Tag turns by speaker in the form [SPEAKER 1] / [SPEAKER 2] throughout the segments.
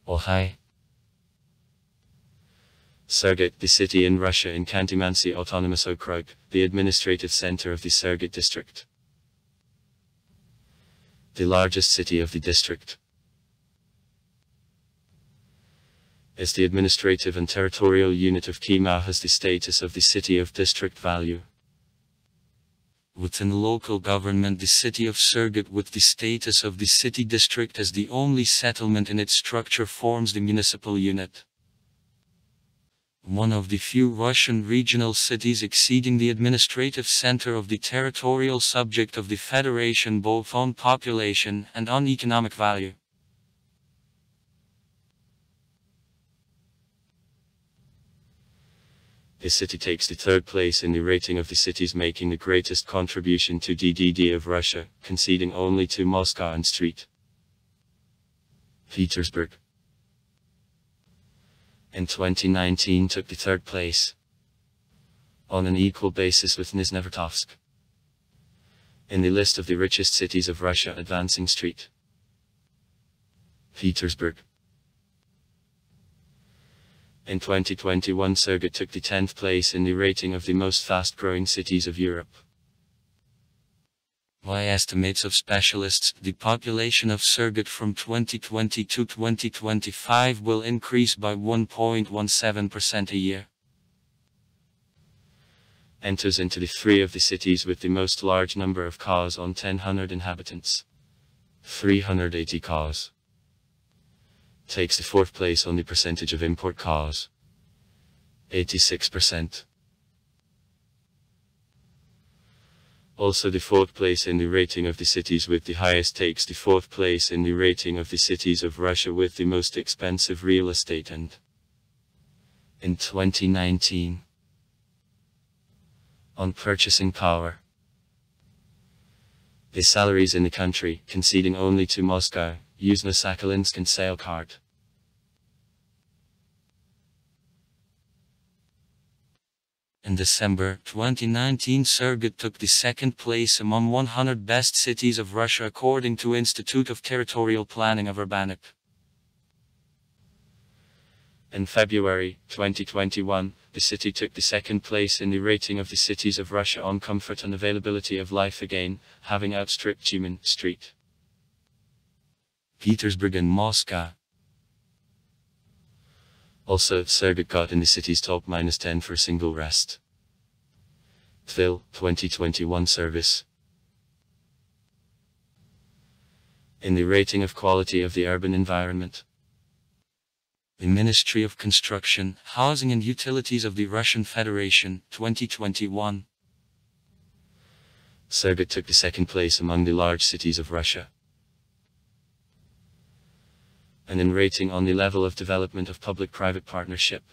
[SPEAKER 1] Ohai. Surgut, the city in Russia in Khanty-Mansi Autonomous Okrug, the administrative center of the Surgut district. The largest city of the district. Is the administrative and territorial unit of Kimau, has the status of the city of district value. Within local government, the city of Surgut with the status of the city district as the only settlement in its structure forms the municipal unit. One of the few Russian regional cities exceeding the administrative center of the territorial subject of the federation both on population and on economic value. The city takes the third place in the rating of the cities making the greatest contribution to GDP of Russia, conceding only to Moscow and St. Petersburg. In 2019 took the third place, on an equal basis with Nizhnevertovsk. In the list of the richest cities of Russia, advancing St. Petersburg. In 2021, Surgut took the 10th place in the rating of the most fast-growing cities of Europe. By estimates of specialists, the population of Surgut from 2020 to 2025 will increase by 1.17% a year. Enters into the three of the cities with the most large number of cars on 1,000 inhabitants. 380 cars. Takes the fourth place on the percentage of import cars. 86%. Also the fourth place in the rating of the cities with the highest takes the fourth place in the rating of the cities of Russia with the most expensive real estate and in 2019 on purchasing power. The salaries in the country, conceding only to Moscow, Yuzhno Sakhalinsk and Sailkart. In December 2019, Surgut took the second place among 100 best cities of Russia according to Institute of Territorial Planning of Urbanik. In February 2021, the city took the second place in the rating of the cities of Russia on comfort and availability of life again, having outstripped Tyumen, St. Petersburg and Moscow. Also, Surgut got in the city's top -10 for a single rest. TVIL 2021 service. In the rating of quality of the urban environment. The Ministry of Construction, Housing and Utilities of the Russian Federation, 2021. Surgut took the second place among the large cities of Russia. And in rating on the level of development of public-private partnership,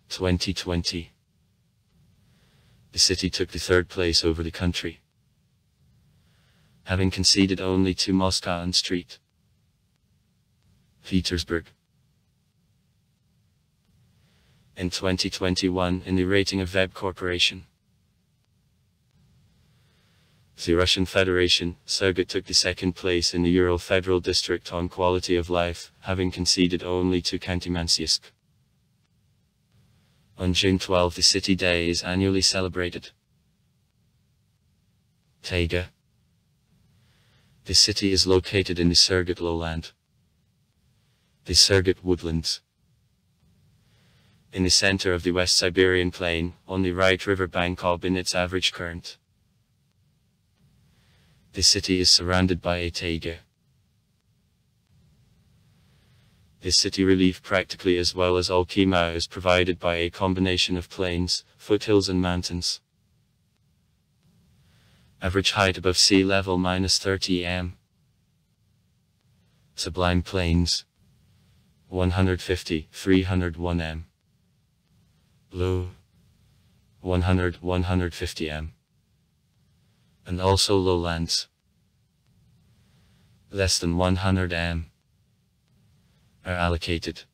[SPEAKER 1] 2020. The city took the third place over the country, having conceded only to Moscow and St. Petersburg. In 2021, in the rating of Web Corporation, the Russian Federation, Surgut took the second place in the Ural Federal District on quality of life, having conceded only to Khanty-Mansisk. On June 12, the City Day is annually celebrated. Taiga. The city is located in the Surgut lowland, the Surgut woodlands. In the center of the West Siberian plain, on the right river bank of in its average current. The city is surrounded by a taiga. The city relief practically as well as all Kimau is provided by a combination of plains, foothills and mountains. Average height above sea level -30 m. Sublime plains 150-301 m. Low 100-150 m. And also lowlands less than 100 m are allocated.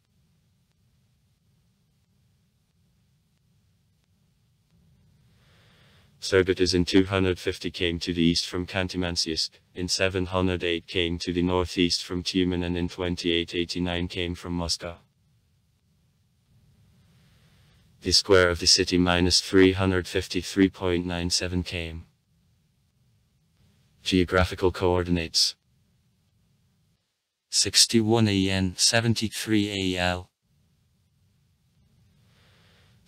[SPEAKER 1] Surgut is in 250 km to the east from Khanty-Mansiysk, in 708 km to the northeast from Tyumen, and in 2889 km from Moscow. The square of the city minus 353.97 km. Geographical coordinates: 61 AN, 73 AL.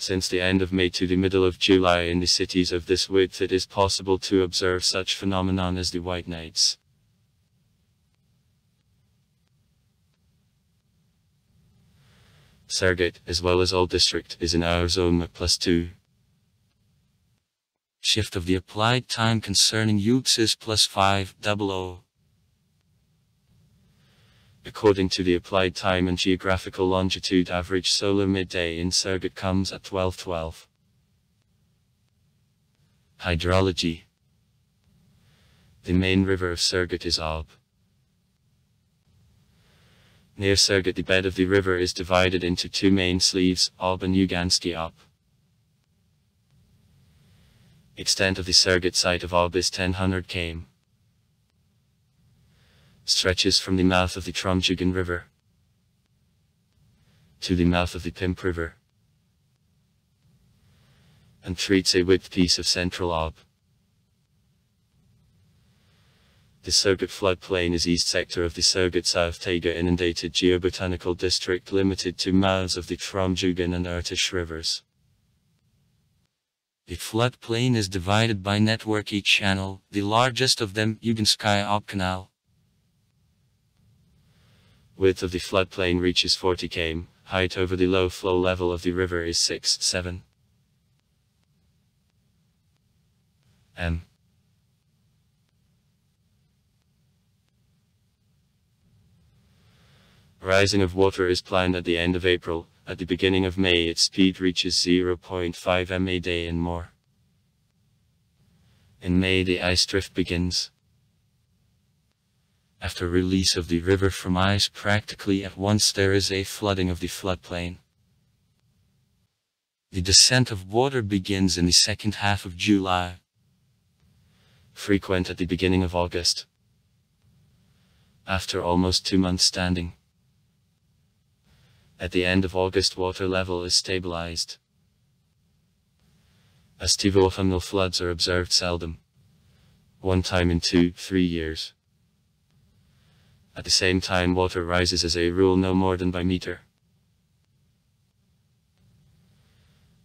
[SPEAKER 1] Since the end of May to the middle of July in the cities of this width it is possible to observe such phenomenon as the white nights. Surgut, as well as all district, is in our zone +2. Shift of the applied time concerning UTS is +500. According to the applied time and geographical longitude, average solar midday in Surgut comes at 12:12. Hydrology. The main river of Surgut is Ob. Near Surgut the bed of the river is divided into two main sleeves, Ob and Ugansky Ob. Extent of the Surgut site of Ob is 1000 km. Stretches from the mouth of the Tromjugan River to the mouth of the Pimp River, and treats a width piece of central Ob. The Surgut floodplain is east sector of the Surgut South Taiga inundated geobotanical district limited to mouths of the Tromjugan and Irtysh rivers. The floodplain is divided by networky channel, the largest of them Uganskaya Ob Canal. Width of the floodplain reaches 40 km, height over the low flow level of the river is 6-7 m. Rising of water is planned at the end of April. At the beginning of May its speed reaches 0.5 m a day and more. In May the ice drift begins. After release of the river from ice practically at once there is a flooding of the floodplain. The descent of water begins in the second half of July. Frequent at the beginning of August. After almost 2 months standing. At the end of August water level is stabilized. Estivo-autumnal floods are observed seldom. One time in 2-3 years. At the same time water rises as a rule no more than by meter.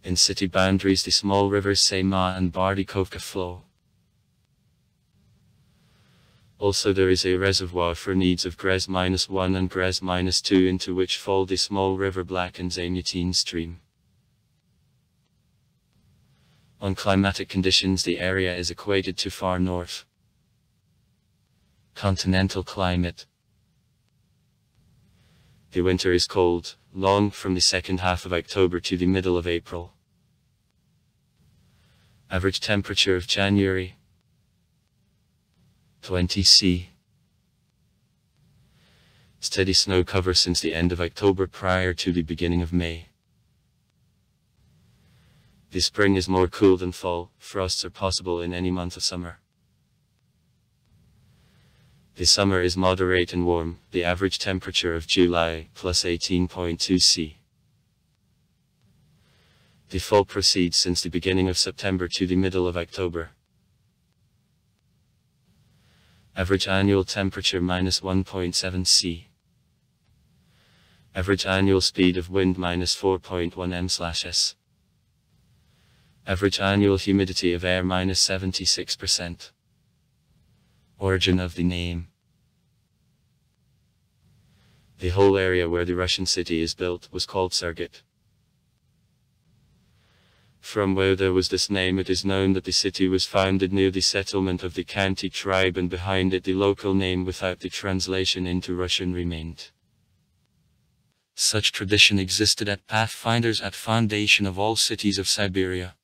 [SPEAKER 1] In city boundaries the small rivers Seyma and Bardikovka flow. Also there is a reservoir for needs of Grez-1 and Grez-2 into which fall the small river Black and Zamyatin stream. On climatic conditions the area is equated to far north. Continental climate. The winter is cold, long from the second half of October to the middle of April. Average temperature of January 20 C. Steady snow cover since the end of October prior to the beginning of May. The spring is more cool than fall, frosts are possible in any month of summer. The summer is moderate and warm, the average temperature of July plus 18.2 C. The fall proceeds since the beginning of September to the middle of October. Average annual temperature minus 1.7 C. Average annual speed of wind minus 4.1 m/s. Average annual humidity of air minus 76%. Origin of the name. The whole area where the Russian city is built was called Surgut. From where there was this name it is known that the city was founded near the settlement of the Khanty tribe, and behind it the local name without the translation into Russian remained. Such tradition existed at Pathfinders at foundation of all cities of Siberia.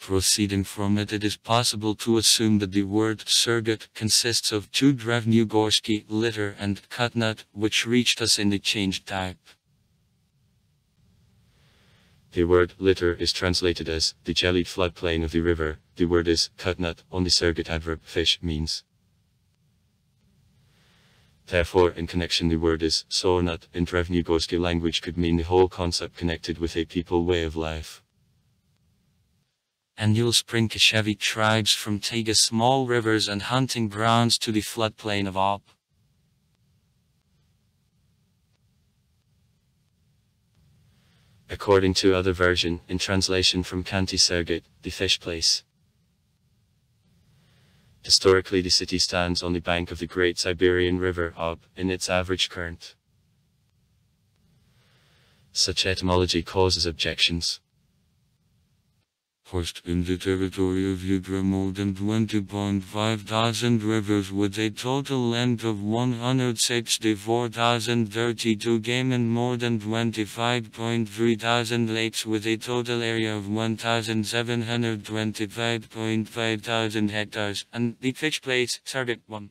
[SPEAKER 1] Proceeding from it, it is possible to assume that the word Surgut consists of two Drevnyogorsky, litter, and Kutnut, which reached us in the changed type. The word litter is translated as the jellied floodplain of the river. The word is kutnut on the Surgut adverb fish means. Therefore, in connection, the word is sornut in Drevnogorski language could mean the whole concept connected with a people way of life.
[SPEAKER 2] Annual spring Kashevik tribes from Taiga small rivers and hunting grounds to the floodplain of Ob.
[SPEAKER 1] According to other version, in translation from Kanti Surgut, the fish place. Historically, the city stands on the bank of the Great Siberian River Ob, in its average current. Such etymology causes objections.
[SPEAKER 2] First, in the territory of Udra more than 20,500 rivers with a total length of 164,032 km and more than 25,300 lakes with a total area of 1,725,500 hectares, and the fish place, Surgut 1.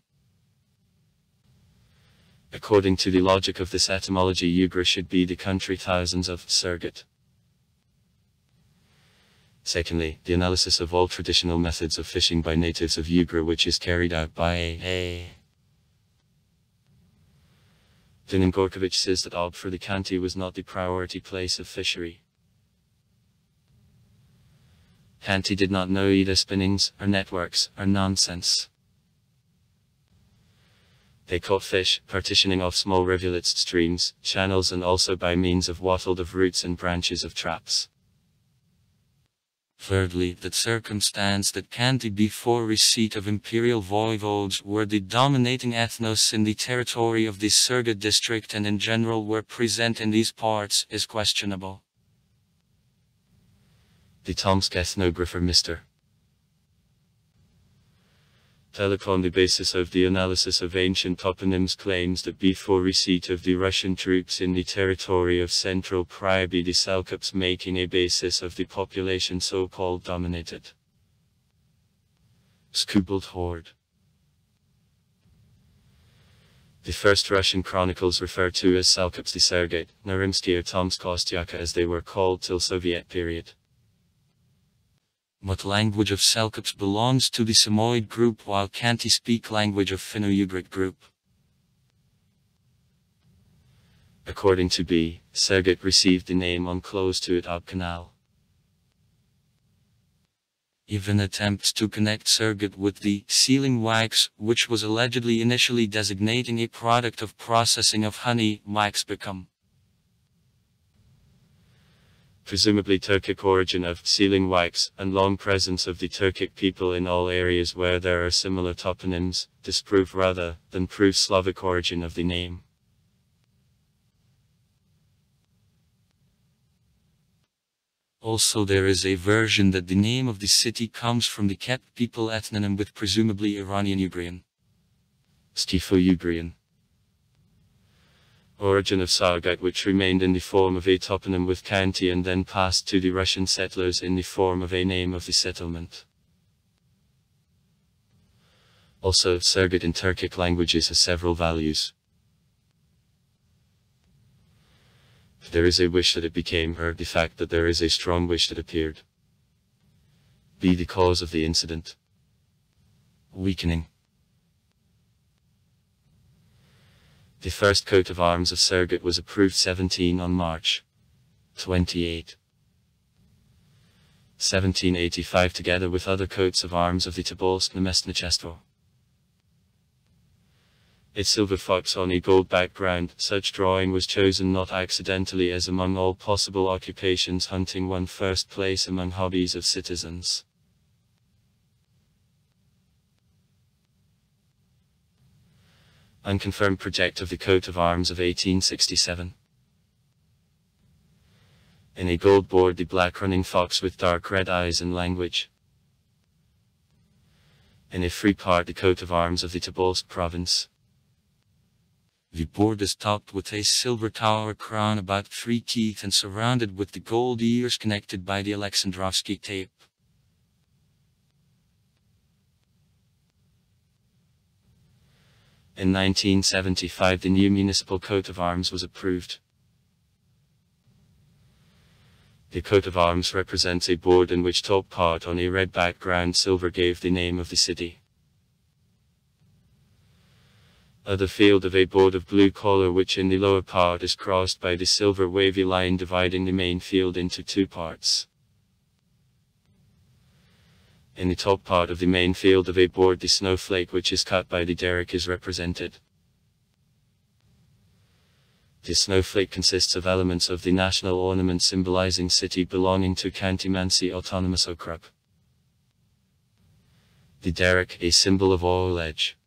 [SPEAKER 1] According to the logic of this etymology, Ugra should be the country thousands of Surgut. Secondly, the analysis of all traditional methods of fishing by natives of Ugra which is carried out by a Dunin Gorkovich says that Ob for the Kanti was not the priority place of fishery. Kanti did not know either spinnings, or networks, or nonsense. They caught fish, partitioning off small rivulets, streams, channels and also by means of wattled of roots and branches of traps.
[SPEAKER 2] Thirdly, that circumstance that Kanti before receipt of imperial voivodes were the dominating ethnos in the territory of the Surgut district and in general were present in these parts is questionable.
[SPEAKER 1] The Tomsk ethnographer Mr. Telek on the basis of the analysis of ancient toponyms claims that before receipt of the Russian troops in the territory of Central Pryaby the Selkups making a basis of the population so-called dominated Skubald horde. The first Russian chronicles refer to as Selkups the Surgut, Narimsky or Tomsk Ostyaka as they were called till Soviet period.
[SPEAKER 2] But language of Selkups belongs to the Samoyed group while Kanti speak language of Finno-Ugric group.
[SPEAKER 1] According to B, Surgut received the name on close to it Ob Canal.
[SPEAKER 2] Even attempts to connect Surgut with the sealing wax, which was allegedly initially designating a product of processing of honey, wax become
[SPEAKER 1] presumably Turkic origin of sealing wax, and long presence of the Turkic people in all areas where there are similar toponyms, disprove rather than prove Slavic origin of the name.
[SPEAKER 2] Also there is a version that the name of the city comes from the Ket people ethnonym with presumably Iranian-Ugrian.
[SPEAKER 1] Skifo-Ugrian. Origin of Surgut which remained in the form of a toponym with Kanti and then passed to the Russian settlers in the form of a name of the settlement. Also, Surgut in Turkic languages has several values. There is a wish that it became, or the fact that there is a strong wish that appeared. B. The cause of the incident.
[SPEAKER 2] Weakening.
[SPEAKER 1] The first coat of arms of Surgut was approved 17 on March 28, 1785 together with other coats of arms of the Tobolsk Namestnichestvo. A silver fox on a gold background, such drawing was chosen not accidentally as among all possible occupations hunting won first place among hobbies of citizens. Unconfirmed project of the coat of arms of 1867. In a gold board the black running fox with dark red eyes and language. In a free part the coat of arms of the Tobolsk province.
[SPEAKER 2] The board is topped with a silver tower crown about 3 teeth and surrounded with the gold ears connected by the Alexandrovsky tape.
[SPEAKER 1] In 1975 the new municipal coat of arms was approved. The coat of arms represents a board in which top part on a red background silver gave the name of the city. Other field of a board of blue color which in the lower part is crossed by the silver wavy line dividing the main field into two parts. In the top part of the main field of a board the snowflake which is cut by the derrick is represented. The snowflake consists of elements of the national ornament symbolizing city belonging to County Mansi Autonomous Okrug. The derrick, a symbol of oil edge.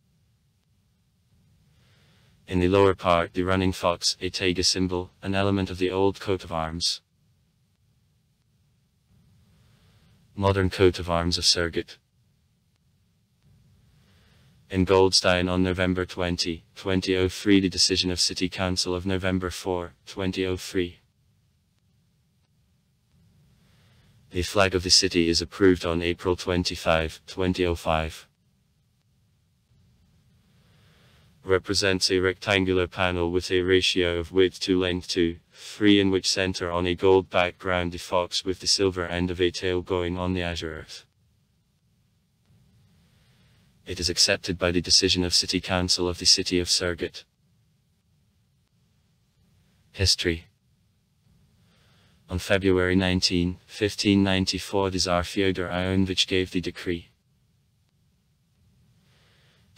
[SPEAKER 1] In the lower part the running fox, a taiga symbol, an element of the old coat of arms. Modern coat of arms of Surgut. In Goldstein on November 20, 2003 the decision of City Council of November 4, 2003. The flag of the city is approved on April 25, 2005. Represents a rectangular panel with a ratio of width to length 2:3 in which center on a gold background the fox with the silver end of a tail going on the azure earth. It is accepted by the decision of City Council of the City of Surgut. History. On February 19, 1594 the Tsar Fyodor Ivanovich gave the decree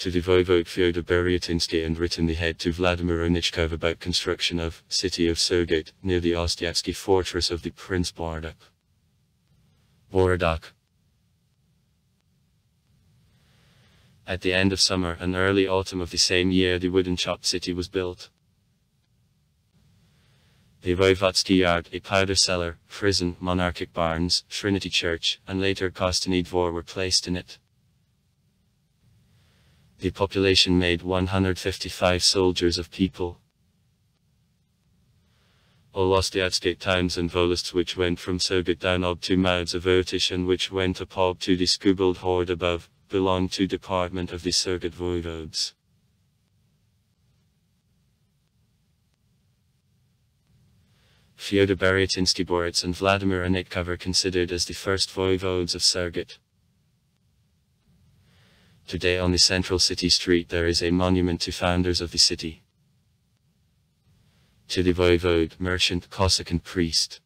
[SPEAKER 1] to the Voivode Fyodor Beryatinsky and written the head to Vladimir Onichkov about construction of city of Surgut near the Ostyatsky fortress of the Prince Borodok. At the end of summer and early autumn of the same year the wooden chopped city was built. The Voivodsky Yard, a powder cellar, prison, monarchic barns, Trinity Church, and later Kostany Dvor were placed in it. The population made 155 soldiers of people. All Ostyatsky towns and volosts which went from Surgut down ob to Mouds of Irtish and which went up ob to the Skubald horde above, belonged to department of the Surgut voivodes. Fyodor Beryatinsky Boritz and Vladimir Onichkov are considered as the first voivodes of Surgut. Today on the central city street there is a monument to founders of the city. To the voivode, merchant, Cossack and priest.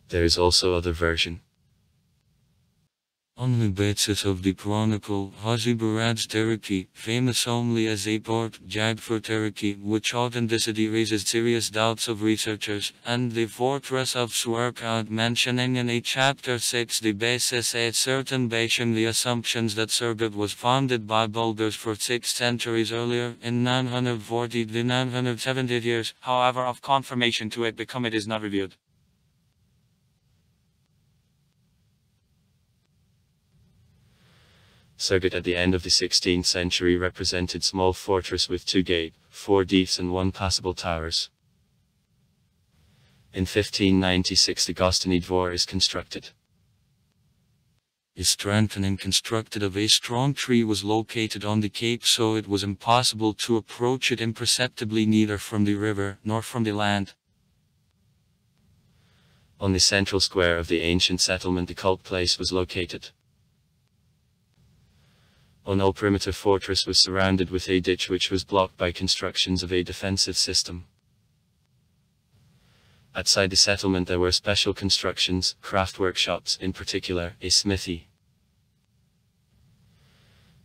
[SPEAKER 1] There is also other version.
[SPEAKER 2] On the basis of the chronicle, Hazibarad's Tereki, famous only as a port, Jagdfur Tereki, which authenticity raises serious doubts of researchers, and the fortress of Surgut mentioning in a chapter 6 the basis a certain basing the assumptions that Surgut was founded by Bulgars for 6 centuries earlier, in 940 to 970 years, however of confirmation to it become it is not revealed.
[SPEAKER 1] Surgut at the end of the 16th century represented small fortress with 2 gates, 4 deeps and 1 passable towers. In 1596 the Kostany Dvor is constructed.
[SPEAKER 2] A strengthening constructed of a strong tree was located on the cape so it was impossible to approach it imperceptibly neither from the river nor from the land.
[SPEAKER 1] On the central square of the ancient settlement the cult place was located. On all perimeter fortress was surrounded with a ditch which was blocked by constructions of a defensive system. Outside the settlement there were special constructions, craft workshops, in particular, a smithy.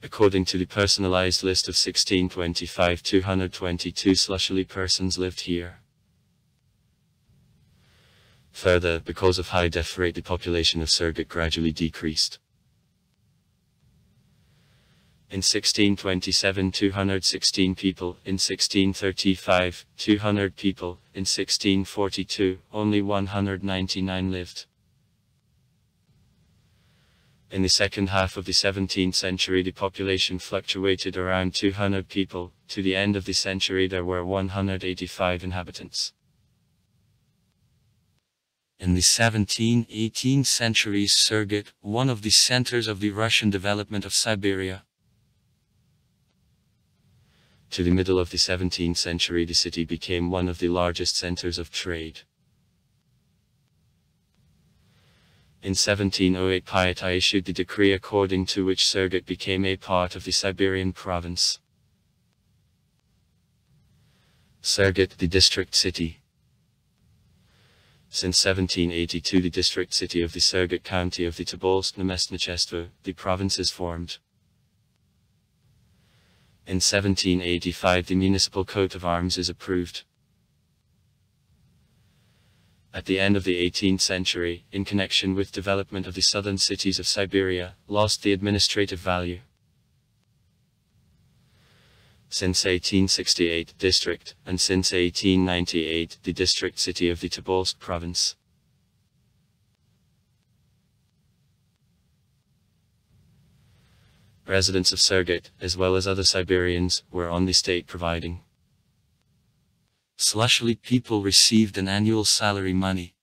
[SPEAKER 1] According to the personalized list of 1625 222 slushily persons lived here. Further, because of high death rate the population of Surgut gradually decreased. In 1627 216 people, in 1635, 200 people, in 1642, only 199 lived. In the second half of the 17th century the population fluctuated around 200 people, to the end of the century there were 185 inhabitants.
[SPEAKER 2] In the 17th-18th centuries Surgut, one of the centers of the Russian development of Siberia.
[SPEAKER 1] To the middle of the 17th century, the city became one of the largest centers of trade. In 1708, Piatai issued the decree according to which Surgut became a part of the Siberian province. Surgut, the district city. Since 1782, the district city of the Surgut county of the Tobolsk Namestnichestvo, the province is formed. In 1785, the municipal coat of arms is approved. At the end of the 18th century, in connection with development of the southern cities of Siberia, lost the administrative value. Since 1868, district, and since 1898, the district city of the Tobolsk province. Residents of Surgut, as well as other Siberians, were on the state providing.
[SPEAKER 2] Slushly people received an annual salary money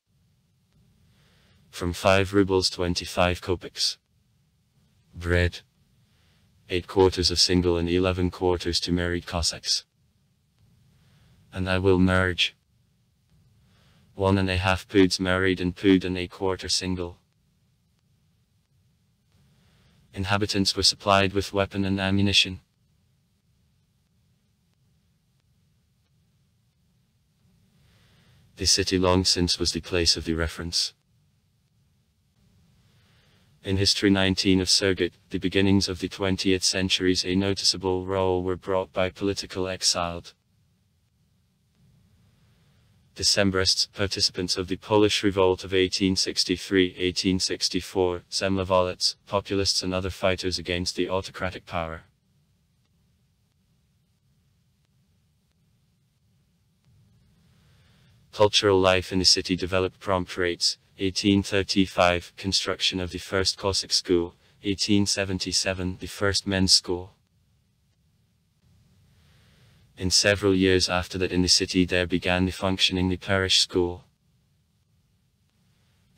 [SPEAKER 1] from 5 rubles 25 kopecks. Bread. 8 quarters of single and 11 quarters to married Cossacks. And I will merge. 1.5 poods married and pood and a quarter single. Inhabitants were supplied with weapon and ammunition. The city long since was the place of the reference. In History 19 of Surgut, the beginnings of the 20th centuries, a noticeable role were brought by political exiled Decembrists, participants of the Polish Revolt of 1863-1864, Zemlewolets, populists and other fighters against the autocratic power. Cultural life in the city developed prompt rates. 1835, construction of the first Cossack school. 1877, the first men's school. In several years after that in the city there began the functioning the parish school.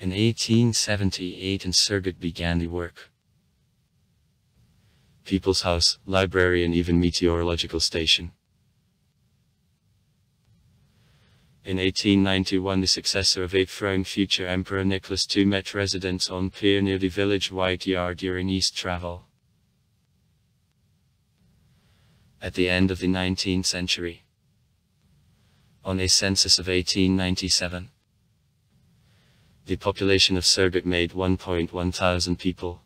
[SPEAKER 1] In 1878 in Surgut began the work. People's house, library and even meteorological station. In 1891 the successor of eighth-throne future Emperor Nicholas II met residents on pier near the village White Yard during East travel. At the end of the 19th century, on a census of 1897, the population of Surgut made 1.1 thousand people.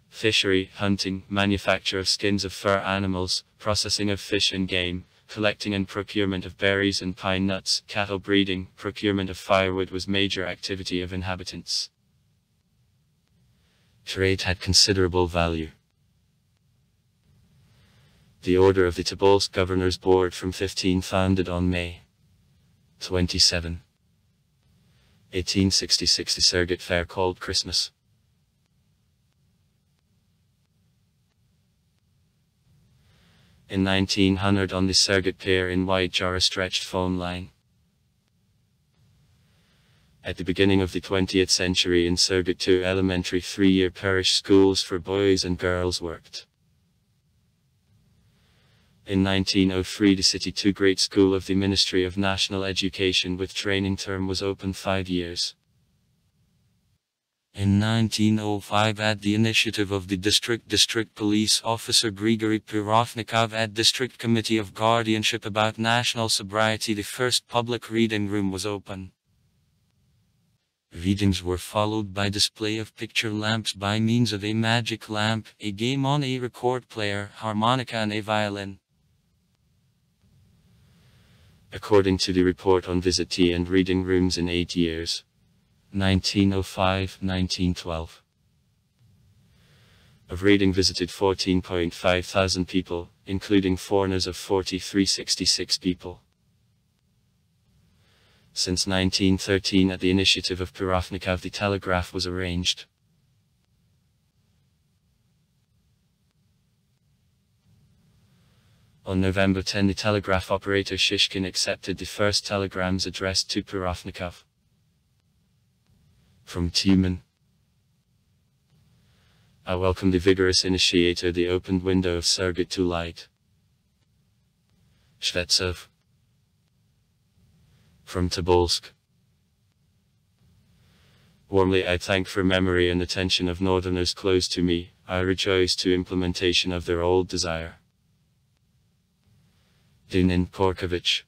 [SPEAKER 1] Fishery, hunting, manufacture of skins of fur animals, processing of fish and game, collecting and procurement of berries and pine nuts, cattle breeding, procurement of firewood was major activity of inhabitants. Trade had considerable value. The Order of the Tobolsk Governors Board from 15 founded on May 27, 1866 the Surgut fair called Christmas. In 1900 on the Surgut pier in White Jar a stretched phone line. At the beginning of the 20th century in Surgut 2 elementary 3-year parish schools for boys and girls worked. In 1903 the City 2 Great School of the Ministry of National Education with training term was open 5 years.
[SPEAKER 2] In 1905 at the initiative of the District Police Officer Grigory Pirovnikov at District Committee of Guardianship about National Sobriety the first public reading room was open. Readings were followed by display of picture lamps by means of a magic lamp, a game on a record player, harmonica and a violin.
[SPEAKER 1] According to the report on visit tea and reading rooms in 8 years, 1905-1912, of reading visited 14.5 thousand people, including foreigners of 4,366 people. Since 1913 at the initiative of Pirovnikov the telegraph was arranged. On November 10 the telegraph operator Shishkin accepted the first telegrams addressed to Pirovnikov from Tyumen. I welcome the vigorous initiator, the opened window of Surgut to light. Shvetsov. From Tobolsk. Warmly I thank for memory and attention of northerners close to me. I rejoice to implementation of their old desire. Dunin Korkovich.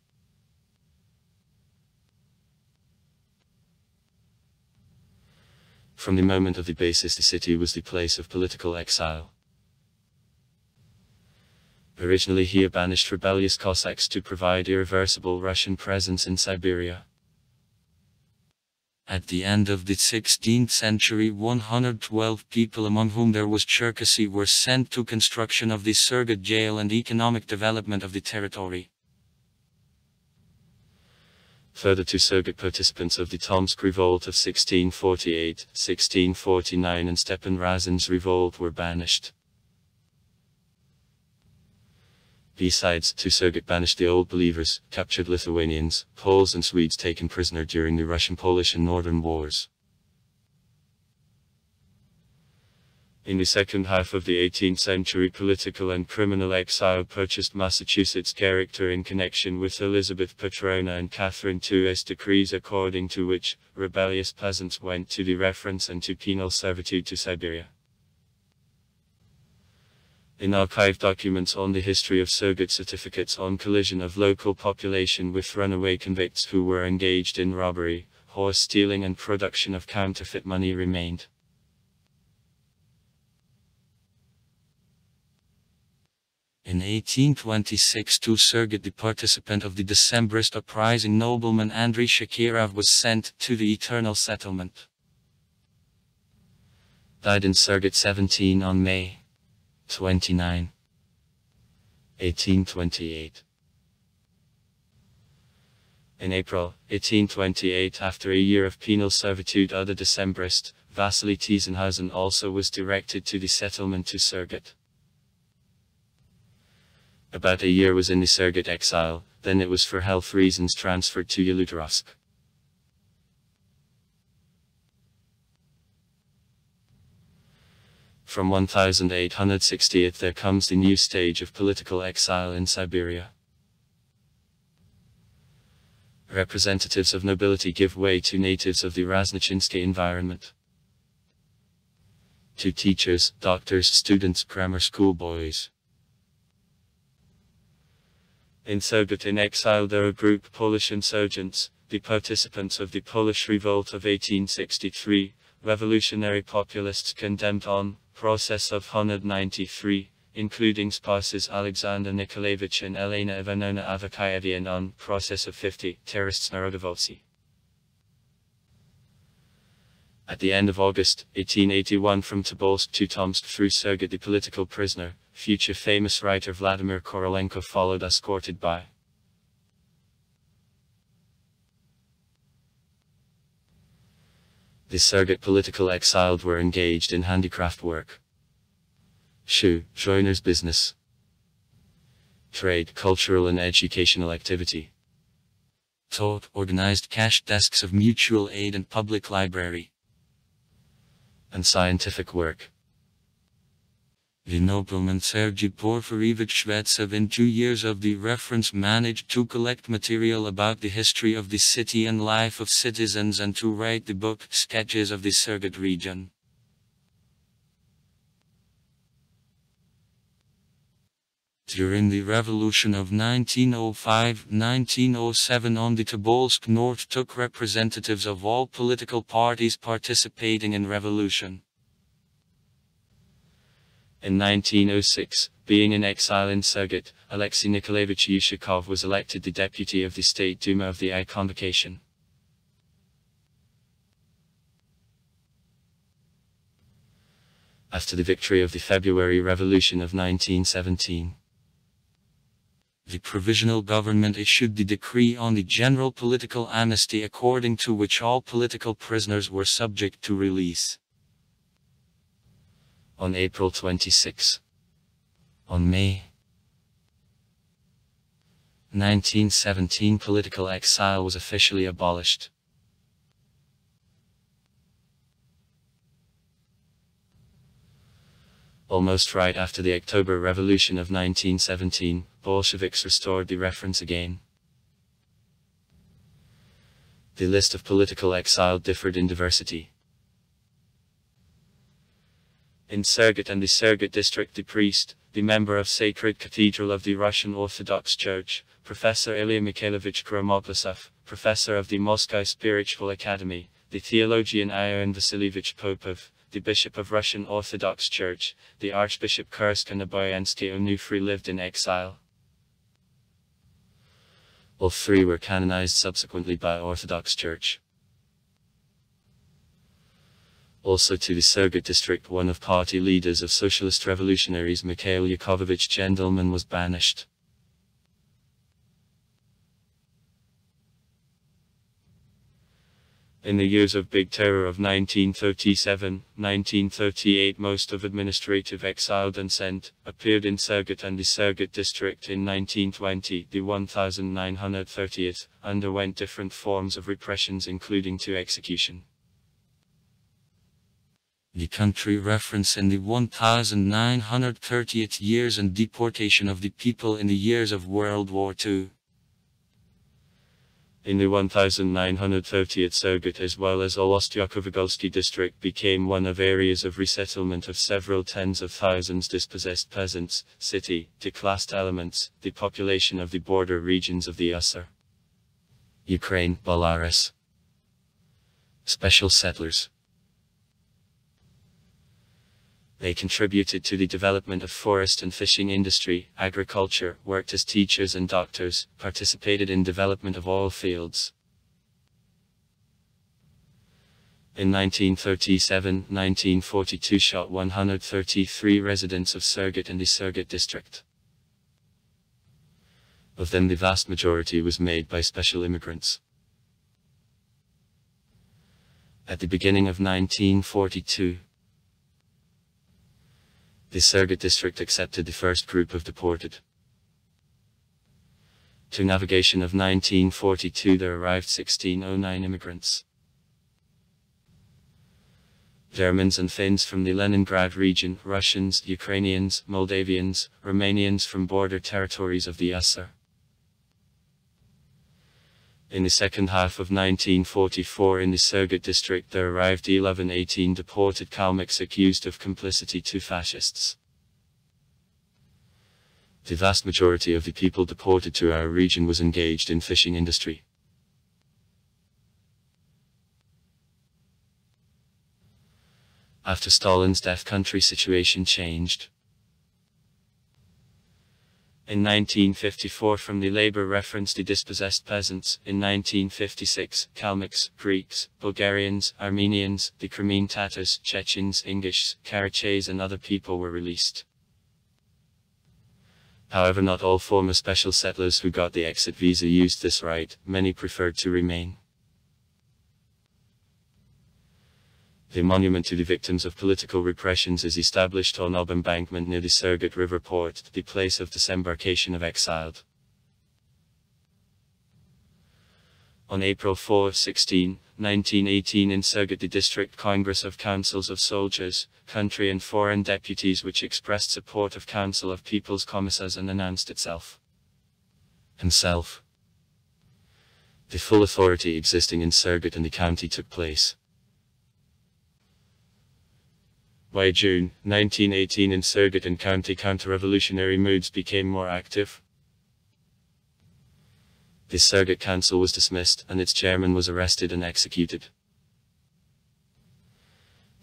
[SPEAKER 1] From the moment of the basis, the city was the place of political exile. Originally here banished rebellious Cossacks to provide irreversible Russian presence in Siberia.
[SPEAKER 2] At the end of the 16th century, 112 people, among whom there was Cherkasy, were sent to construction of the Surgut jail and economic development of the territory.
[SPEAKER 1] Further to Surgut, participants of the Tomsk revolt of 1648, 1649 and Stepan Razin's revolt were banished. Besides, to Surgut banished the Old Believers, captured Lithuanians, Poles and Swedes taken prisoner during the Russian-Polish and Northern Wars. In the second half of the 18th century, political and criminal exile purchased Massachusetts' character in connection with Elizabeth Petrona and Catherine II's decrees, according to which rebellious peasants went to the reference and to penal servitude to Siberia. In archived documents on the history of Surgut, certificates on collision of local population with runaway convicts who were engaged in robbery, horse stealing and production of counterfeit money remained.
[SPEAKER 2] In 1826, to Surgut, the participant of the Decembrist uprising, nobleman Andrei Shakirov, was sent to the Eternal Settlement.
[SPEAKER 1] Died in Surgut 17 on May 29, 1828. In April 1828, after a year of penal servitude, other Decembrist, Vasily Tiesenhausen, also was directed to the settlement to Surgut. About a year was in the Surgut exile, then it was for health reasons transferred to Yalutorovsk. From 1868 there comes the new stage of political exile in Siberia. Representatives of nobility give way to natives of the Raznichinsky environment. To teachers, doctors, students, grammar school boys. In Surgut in exile there are group Polish insurgents, the participants of the Polish Revolt of 1863, revolutionary populists condemned on process of 193, including Sparses Alexander Nikolaevich and Elena Ivanovna Avakayeva, and on process of 50, terrorists Narodovolci. At the end of August 1881, from Tobolsk to Tomsk through Surgut, the political prisoner, future famous writer Vladimir Korolenko, followed, escorted by the Surgut political exiled were engaged in handicraft work, shoe, joiner's business, trade, cultural and educational activity,
[SPEAKER 2] taught, organized cash desks of mutual aid and public library,
[SPEAKER 1] and scientific work.
[SPEAKER 2] The nobleman Sergei Porfirievich Shvetsov, in 2 years of the reference, managed to collect material about the history of the city and life of citizens and to write the book Sketches of the Surgut region. During the revolution of 1905-1907 on the Tobolsk North took representatives of all political parties participating in revolution.
[SPEAKER 1] In 1906, being in exile in Surgut, Alexei Nikolaevich Yushakov was elected the deputy of the State Duma of the I Convocation. After the victory of the February Revolution of 1917,
[SPEAKER 2] the provisional government issued the decree on the general political amnesty, according to which all political prisoners were subject to release.
[SPEAKER 1] On April 26, on May 1917, political exile was officially abolished. Almost right after the October Revolution of 1917, Bolsheviks restored the reference again. The list of political exile differed in diversity. In Surgut and the Surgut district, the priest, the member of Sacred Cathedral of the Russian Orthodox Church, Professor Ilya Mikhailovich Gromoplasov, professor of the Moscow Spiritual Academy, the theologian Ion Vasilievich Popov, the bishop of Russian Orthodox Church, the Archbishop Kursk and Oboyansky Onufry lived in exile. All three were canonized subsequently by Orthodox Church. Also to the Surgut district, one of party leaders of socialist revolutionaries, Mikhail Yakovlevich Gendelman, was banished. In the years of Big Terror of 1937-1938, most of administrative exiled and sent appeared in Surgut and the Surgut district. In 1920, the 1930th underwent different forms of repressions, including to execution.
[SPEAKER 2] The country reference in the 1930th years and deportation of the people in the years of World War II.
[SPEAKER 1] In the 1930th, Surgut as well as all Ostyakovogolsky district became one of areas of resettlement of several tens of thousands dispossessed peasants, city, declassed elements, the population of the border regions of the USSR, Ukraine, Belarus, special settlers. They contributed to the development of forest and fishing industry, agriculture, worked as teachers and doctors, participated in development of oil fields. In 1937-1942 shot 133 residents of Surgut in the Surgut district. Of them the vast majority was made by special immigrants. At the beginning of 1942, the Surgut district accepted the first group of deported. To navigation of 1942 there arrived 1609 immigrants. Germans and Finns from the Leningrad region, Russians, Ukrainians, Moldavians, Romanians from border territories of the USSR. In the second half of 1944 in the Surgut district there arrived 1118 deported Kalmyks accused of complicity to fascists. The vast majority of the people deported to our region was engaged in fishing industry. After Stalin's death, country situation changed. In 1954 from the labor reference the dispossessed peasants, in 1956, Kalmyks, Greeks, Bulgarians, Armenians, the Crimean Tatars, Chechens, Ingushes, Karachays and other people were released. However, not all former special settlers who got the exit visa used this right, many preferred to remain. The monument to the victims of political repressions is established on Ob embankment near the Surgut River port, the place of disembarkation of exiled. On April 4-16, 1918 in Surgut the District Congress of Councils of Soldiers, Country and Foreign Deputies which expressed support of Council of People's Commissars and announced itself. Himself. The full authority existing in Surgut and the county took place. By June 1918 in Surgut and county counter-revolutionary moods became more active. The Surgut Council was dismissed and its chairman was arrested and executed.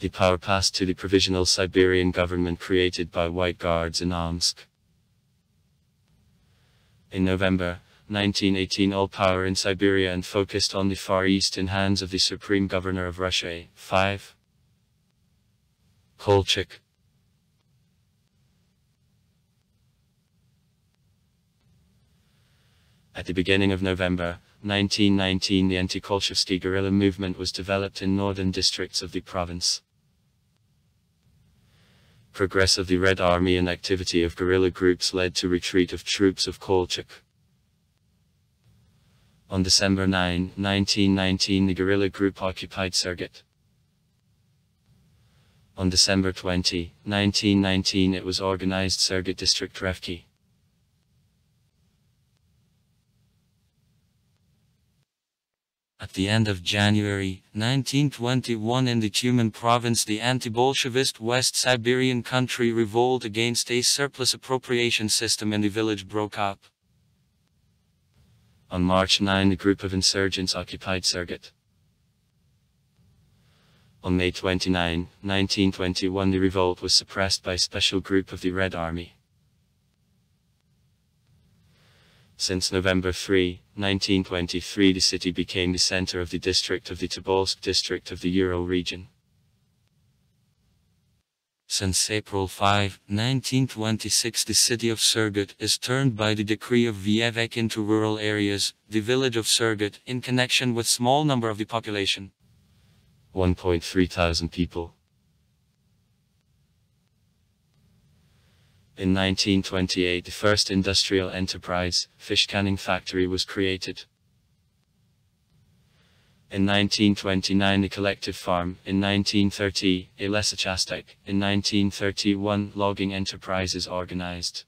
[SPEAKER 1] The power passed to the Provisional Siberian government created by White Guards in Omsk. In November 1918 all power in Siberia and focused on the Far East in hands of the Supreme Governor of Russia, 5. Kolchak. At the beginning of November 1919 the anti-Kolchevsky guerrilla movement was developed in northern districts of the province. Progress of the Red Army and activity of guerrilla groups led to retreat of troops of Kolchak. On December 9, 1919 the guerrilla group occupied Surgut. On December 20, 1919 it was organized Surgut District Revki.
[SPEAKER 2] At the end of January 1921 in the Tyumen province, the anti-Bolshevist West Siberian country revolt against a surplus appropriation system in the village broke up.
[SPEAKER 1] On March 9 a group of insurgents occupied Surgut. On May 29, 1921 the revolt was suppressed by a special group of the Red Army. Since November 3, 1923 the city became the center of the district of the Tobolsk district of the Ural region.
[SPEAKER 2] Since April 5, 1926 the city of Surgut is turned by the decree of Vievek into rural areas, the village of Surgut, in connection with small number of the population.
[SPEAKER 1] 1.3 thousand people. In 1928 the first industrial enterprise, fish canning factory, was created. In 1929 a collective farm, in 1930 a lesachastek, in 1931 logging enterprises organized.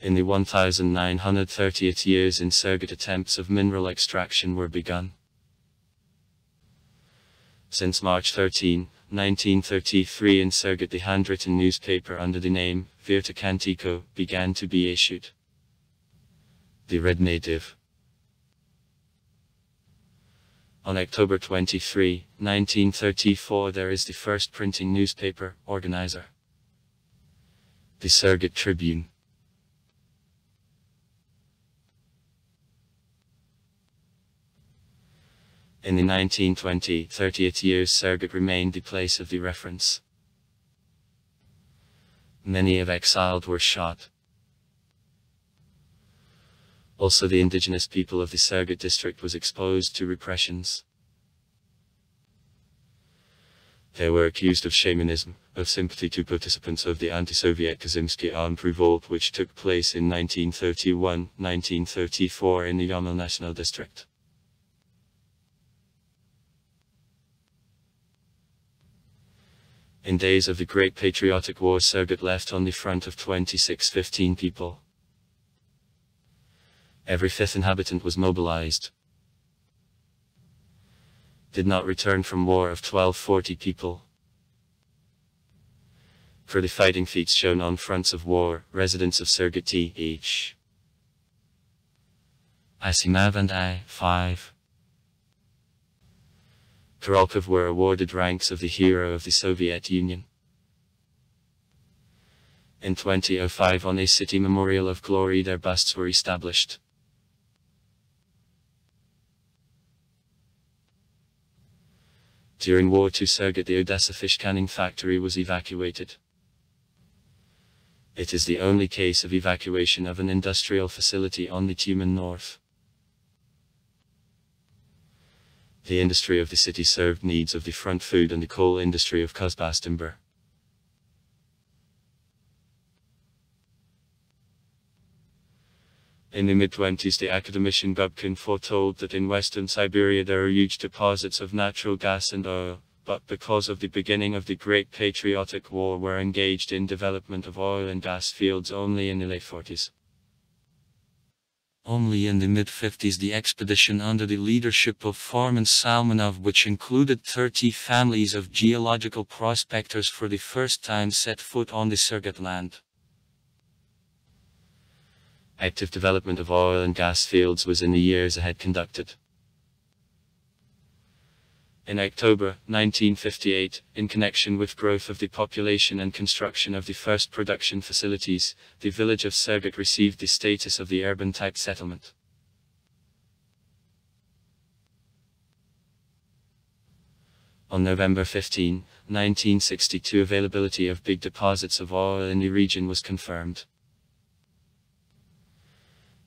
[SPEAKER 1] In the 1930th years in Surgut attempts of mineral extraction were begun. Since March 13, 1933 in Surgut the handwritten newspaper under the name Virta Kantiko began to be issued. The Red Native. On October 23, 1934 there is the first printing newspaper, organizer. The Surgut Tribune. In the 1920-30th years Surgut remained the place of the reference. Many of exiled were shot. Also the indigenous people of the Surgut district was exposed to repressions. They were accused of shamanism, of sympathy to participants of the anti-Soviet Kazimsky armed revolt which took place in 1931-1934 in the Yamel National District. In days of the Great Patriotic War Surgut left on the front of 2615 people. Every fifth inhabitant was mobilized. Did not return from war of 1240 people. For the fighting feats shown on fronts of war, residents of Surgut Th. Asimav and I-5. Korolkov were awarded ranks of the Hero of the Soviet Union. In 2005 on a city memorial of glory their busts were established. During War II Surgut the Odessa fish canning factory was evacuated. It is the only case of evacuation of an industrial facility on the Tyumen north. The industry of the city served needs of the front food and the coal industry of Kuzbastimber. In the mid-20s the academician Gubkin foretold that in western Siberia there are huge deposits of natural gas and oil, but because of the beginning of the Great Patriotic War were engaged in development of oil and gas fields only in the late 40s.
[SPEAKER 2] Only in the mid-50s the expedition under the leadership of Foreman Salmanov, which included 30 families of geological prospectors, for the first time set foot on the Surgut land.
[SPEAKER 1] Active development of oil and gas fields was in the years ahead conducted. In October 1958, in connection with growth of the population and construction of the first production facilities, the village of Surgut received the status of the urban-type settlement. On November 15, 1962 availability of big deposits of oil in the region was confirmed.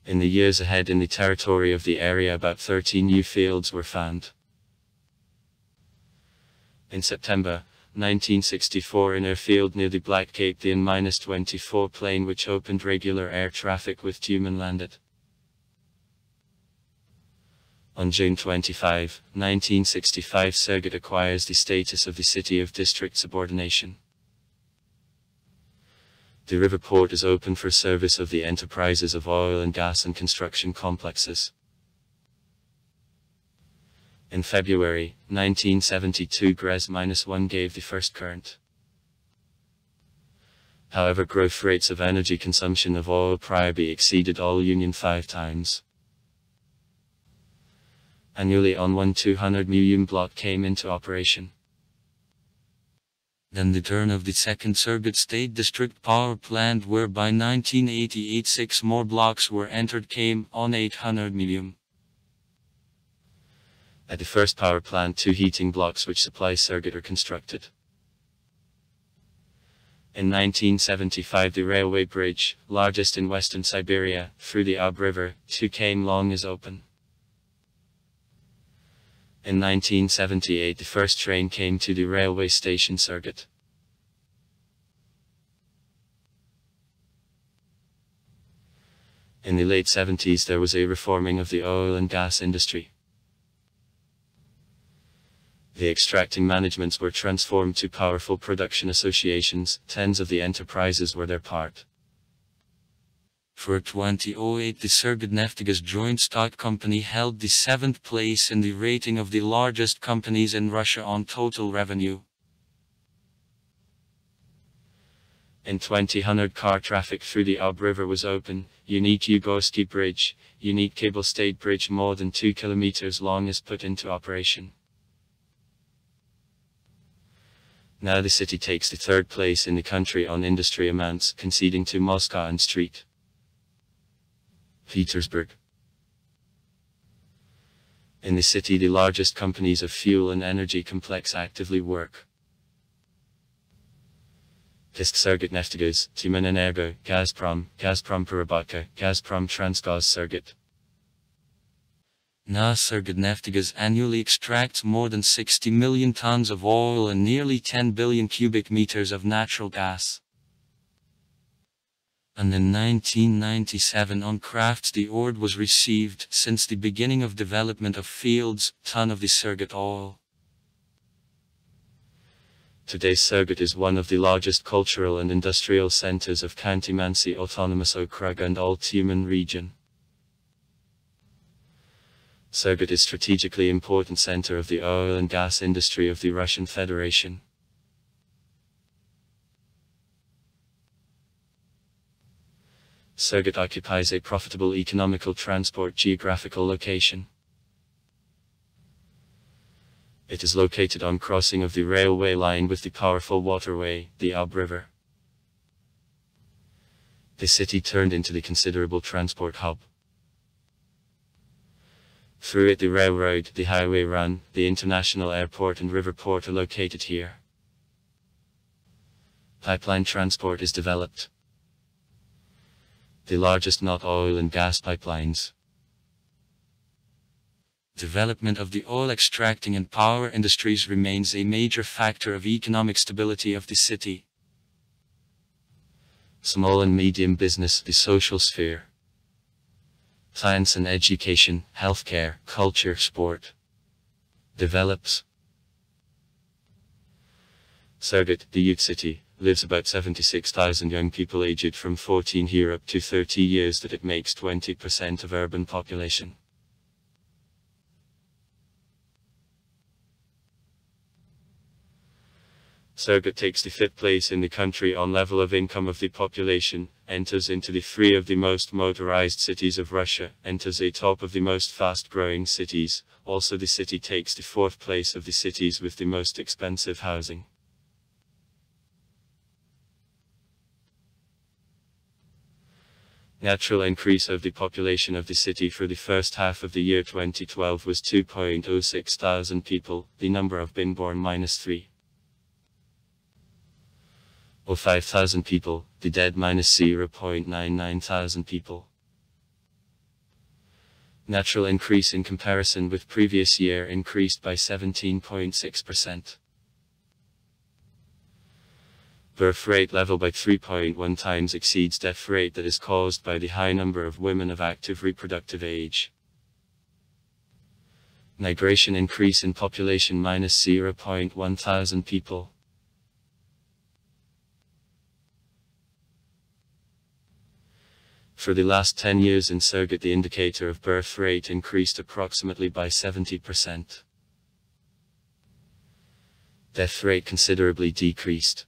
[SPEAKER 1] In the years ahead in the territory of the area about 13 new fields were found. In September 1964 in a field near the Black Cape the N-24 plane which opened regular air traffic with Tyumen landed. On June 25, 1965, Surgut acquires the status of the city of district subordination. The river port is open for service of the enterprises of oil and gas and construction complexes. In February 1972, GRES-1 gave the first current. However, growth rates of energy consumption of oil priorly exceeded all Union 5 times. Annually on 200 million block came into operation.
[SPEAKER 2] Then the turn of the second Surgut State District Power Plant, where by 1988 6 more blocks were entered, came on 800 million.
[SPEAKER 1] At the first power plant, 2 heating blocks which supply Surgut are constructed. In 1975, the railway bridge, largest in western Siberia, through the Ob River, 2 km long, is open. In 1978, the first train came to the railway station Surgut. In the late 70s, there was a reforming of the oil and gas industry. The extracting managements were transformed to powerful production associations. Tens of the enterprises were their part.
[SPEAKER 2] For 2008, the Surgut Neftegas joint stock company held the 7th place in the rating of the largest companies in Russia on total revenue.
[SPEAKER 1] In 2000, car traffic through the Ob River was open. Unique Yugorsky Bridge, unique cable-stayed bridge more than 2 kilometers long, is put into operation. Now the city takes the 3rd place in the country on industry amounts, conceding to Moscow and St. Petersburg. In the city, the largest companies of fuel and energy complex actively work. Tisk Surgut Neftegas, Timenenergo, Gazprom, Gazprom Parabotka, Gazprom Transgaz Surgut.
[SPEAKER 2] Now Surgut Neftegas annually extracts more than 60 million tons of oil and nearly 10 billion cubic meters of natural gas. And in 1997 on Crafts the award was received, since the beginning of development of fields, ton of the Surgut oil.
[SPEAKER 1] Today Surgut is one of the largest cultural and industrial centers of County Mansi Autonomous Okrug and all Tyumen region. Surgut is strategically important center of the oil and gas industry of the Russian Federation. Surgut occupies a profitable economical transport geographical location. It is located on crossing of the railway line with the powerful waterway, the Ob River. The city turned into the considerable transport hub. Through it the railroad, the highway run, the international airport and river port are located here. Pipeline transport is developed. The largest not oil and gas pipelines.
[SPEAKER 2] Development of the oil extracting and power industries remains a major factor of economic stability of the city.
[SPEAKER 1] Small and medium business, the social sphere. Science and education, healthcare, culture, sport. Develops. Surgut, the youth city, lives about 76,000 young people aged from 14 year up to 30 years, that it makes 20% of urban population. Surgut takes the 5th place in the country on level of income of the population, enters into the 3 of the most motorized cities of Russia, enters a top of the most fast-growing cities. Also the city takes the 4th place of the cities with the most expensive housing. Natural increase of the population of the city for the first half of the year 2012 was 2.06 thousand people, the number of been born -3. 5,000 people, the dead -0.99 thousand people. Natural increase in comparison with previous year increased by 17.6%. Birth rate level by 3.1 times exceeds death rate, that is caused by the high number of women of active reproductive age. Migration increase in population minus 0.1 thousand people. For the last 10 years in Surgut, the indicator of birth rate increased approximately by 70%. Death rate considerably decreased.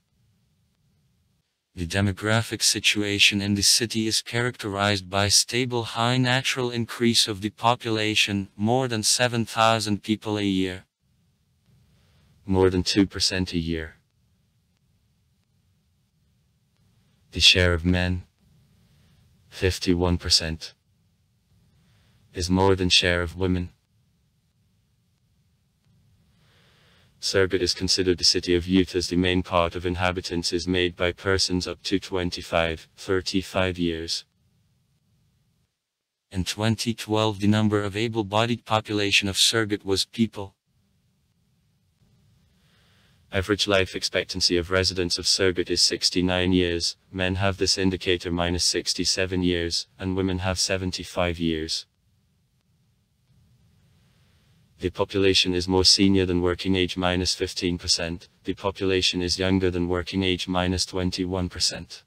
[SPEAKER 2] The demographic situation in the city is characterized by stable high natural increase of the population, more than 7,000 people a year.
[SPEAKER 1] More than 2% a year. The share of men, 51%, is more than share of women. Surgut is considered the city of youth, as the main part of inhabitants is made by persons up to 25-35 years.
[SPEAKER 2] In 2012, the number of able-bodied population of Surgut was people.
[SPEAKER 1] Average life expectancy of residents of Surgut is 69 years, men have this indicator minus 67 years, and women have 75 years. The population is more senior than working age minus 15%, the population is younger than working age minus 21%.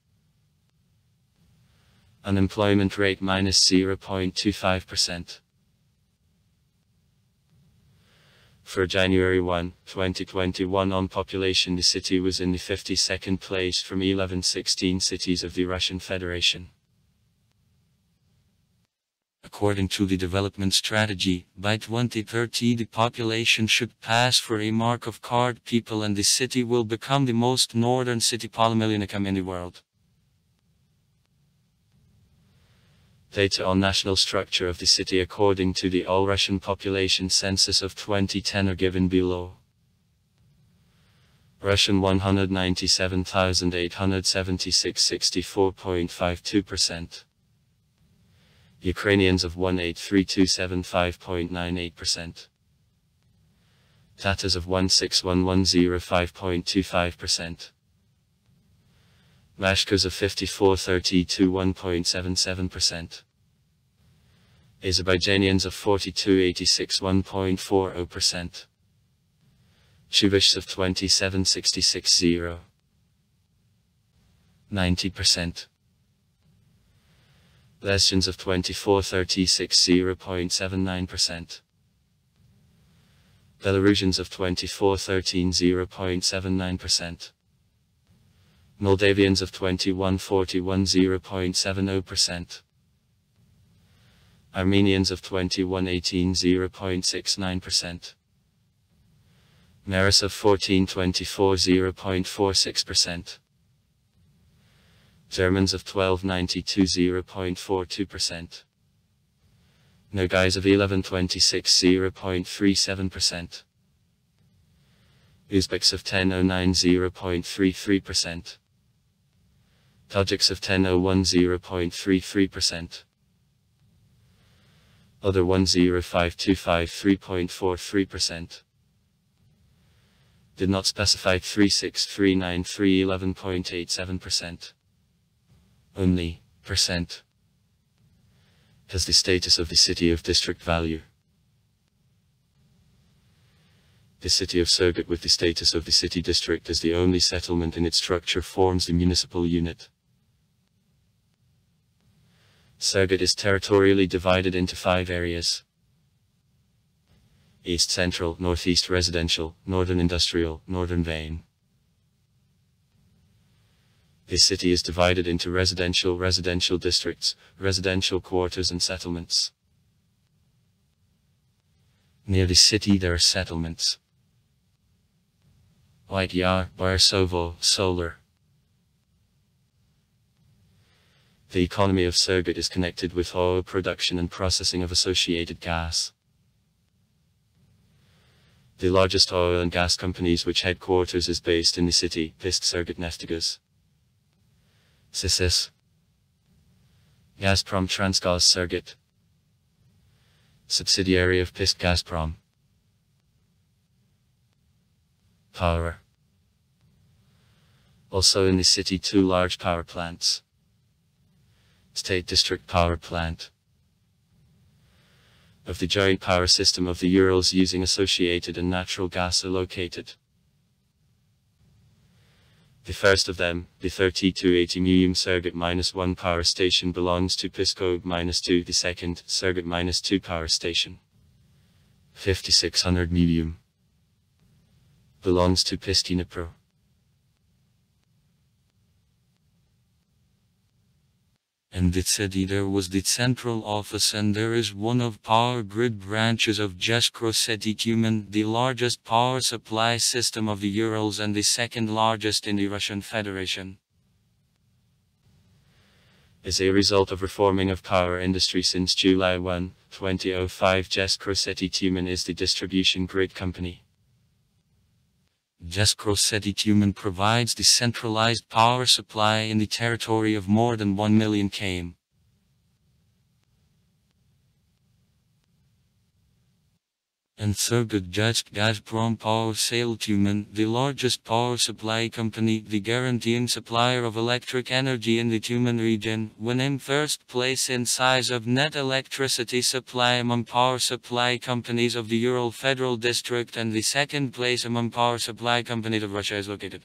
[SPEAKER 1] Unemployment rate minus 0.25%. For January 1, 2021 on population, the city was in the 52nd place from 1116 cities of the Russian Federation.
[SPEAKER 2] According to the development strategy, by 2030 the population should pass for a mark of card people and the city will become the most northern city polymillionicum in the world.
[SPEAKER 1] Data on national structure of the city according to the All-Russian Population Census of 2010 are given below. Russian 197,876, 64.52%. Ukrainians of 183,275, 5.98%. Tatars of 161,105, 5.25%. Mashkas of 54,32, 1.77%. Azerbaijanians of 42,86, 1.40%. Chuvashs of 27,66, 90%. Lesians of 24,36, 0.79%. Belarusians of 24,13, 0.79%. Moldavians of 21,41, 0.70%. Armenians of 21,18, 0.69%. Maris of 14,24, 0.46%. Germans of 1292, 0.42%. Nogais of 1126, 0.37%. Uzbeks of 1009, 0.33%. Tajiks of 1001, 0.33%. Other 10525, 3.43%. Did not specify 36393, 11.87%. Only percent has the status of the city of district value. The city of Surgut with the status of the city district as the only settlement in its structure forms the municipal unit. Surgut is territorially divided into 5 areas: East Central, Northeast Residential, Northern Industrial, Northern Vein. The city is divided into residential districts, residential quarters and settlements. Near the city there are settlements: White Yar, Barsovo, Solar. The economy of Surgut is connected with oil production and processing of associated gas. The largest oil and gas companies which headquarters is based in the city, Pist Surgut Neftegas. Sisis. Gazprom Transgaz Surgut. Subsidiary of Pist Gazprom. Power. Also in the city 2 large power plants. State District Power Plant. of the giant power system of the Urals using associated and natural gas are located. The first of them, the 3280 mm Surgut-1 power station, belongs to Pisco-2. The second, Surgut-2 power station, 5600 mm, belongs to Piscinipro.
[SPEAKER 2] In the city there was the central office, and there is one of power grid branches of Tumen, the largest power supply system of the Urals and the second largest in the Russian Federation.
[SPEAKER 1] As a result of reforming of power industry since July 1, 2005, Tumen is the distribution grid company.
[SPEAKER 2] Tumen provides the centralized power supply in the territory of more than 1 million km. And Surgut Gazprom Power Sale Tumen, the largest power supply company, the guaranteeing supplier of electric energy in the Tumen region, won in first place in size of net electricity supply among power supply companies of the Ural Federal District, and the second place among power supply companies of Russia is located.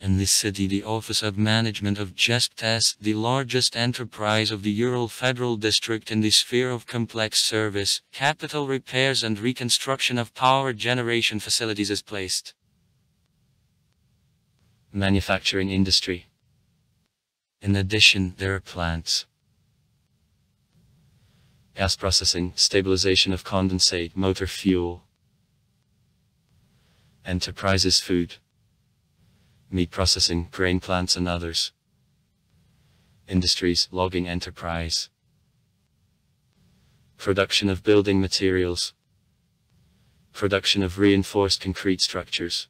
[SPEAKER 2] In this city, the Office of Management of GESPTES, the largest enterprise of the Ural Federal District in the sphere of complex service, capital repairs and reconstruction of power generation facilities, is placed.
[SPEAKER 1] Manufacturing industry.
[SPEAKER 2] In addition, there are plants.
[SPEAKER 1] Gas processing, stabilization of condensate, motor fuel. Enterprises food. Meat processing, grain plants and others. Industries, logging enterprise. Production of building materials. Production of reinforced concrete structures.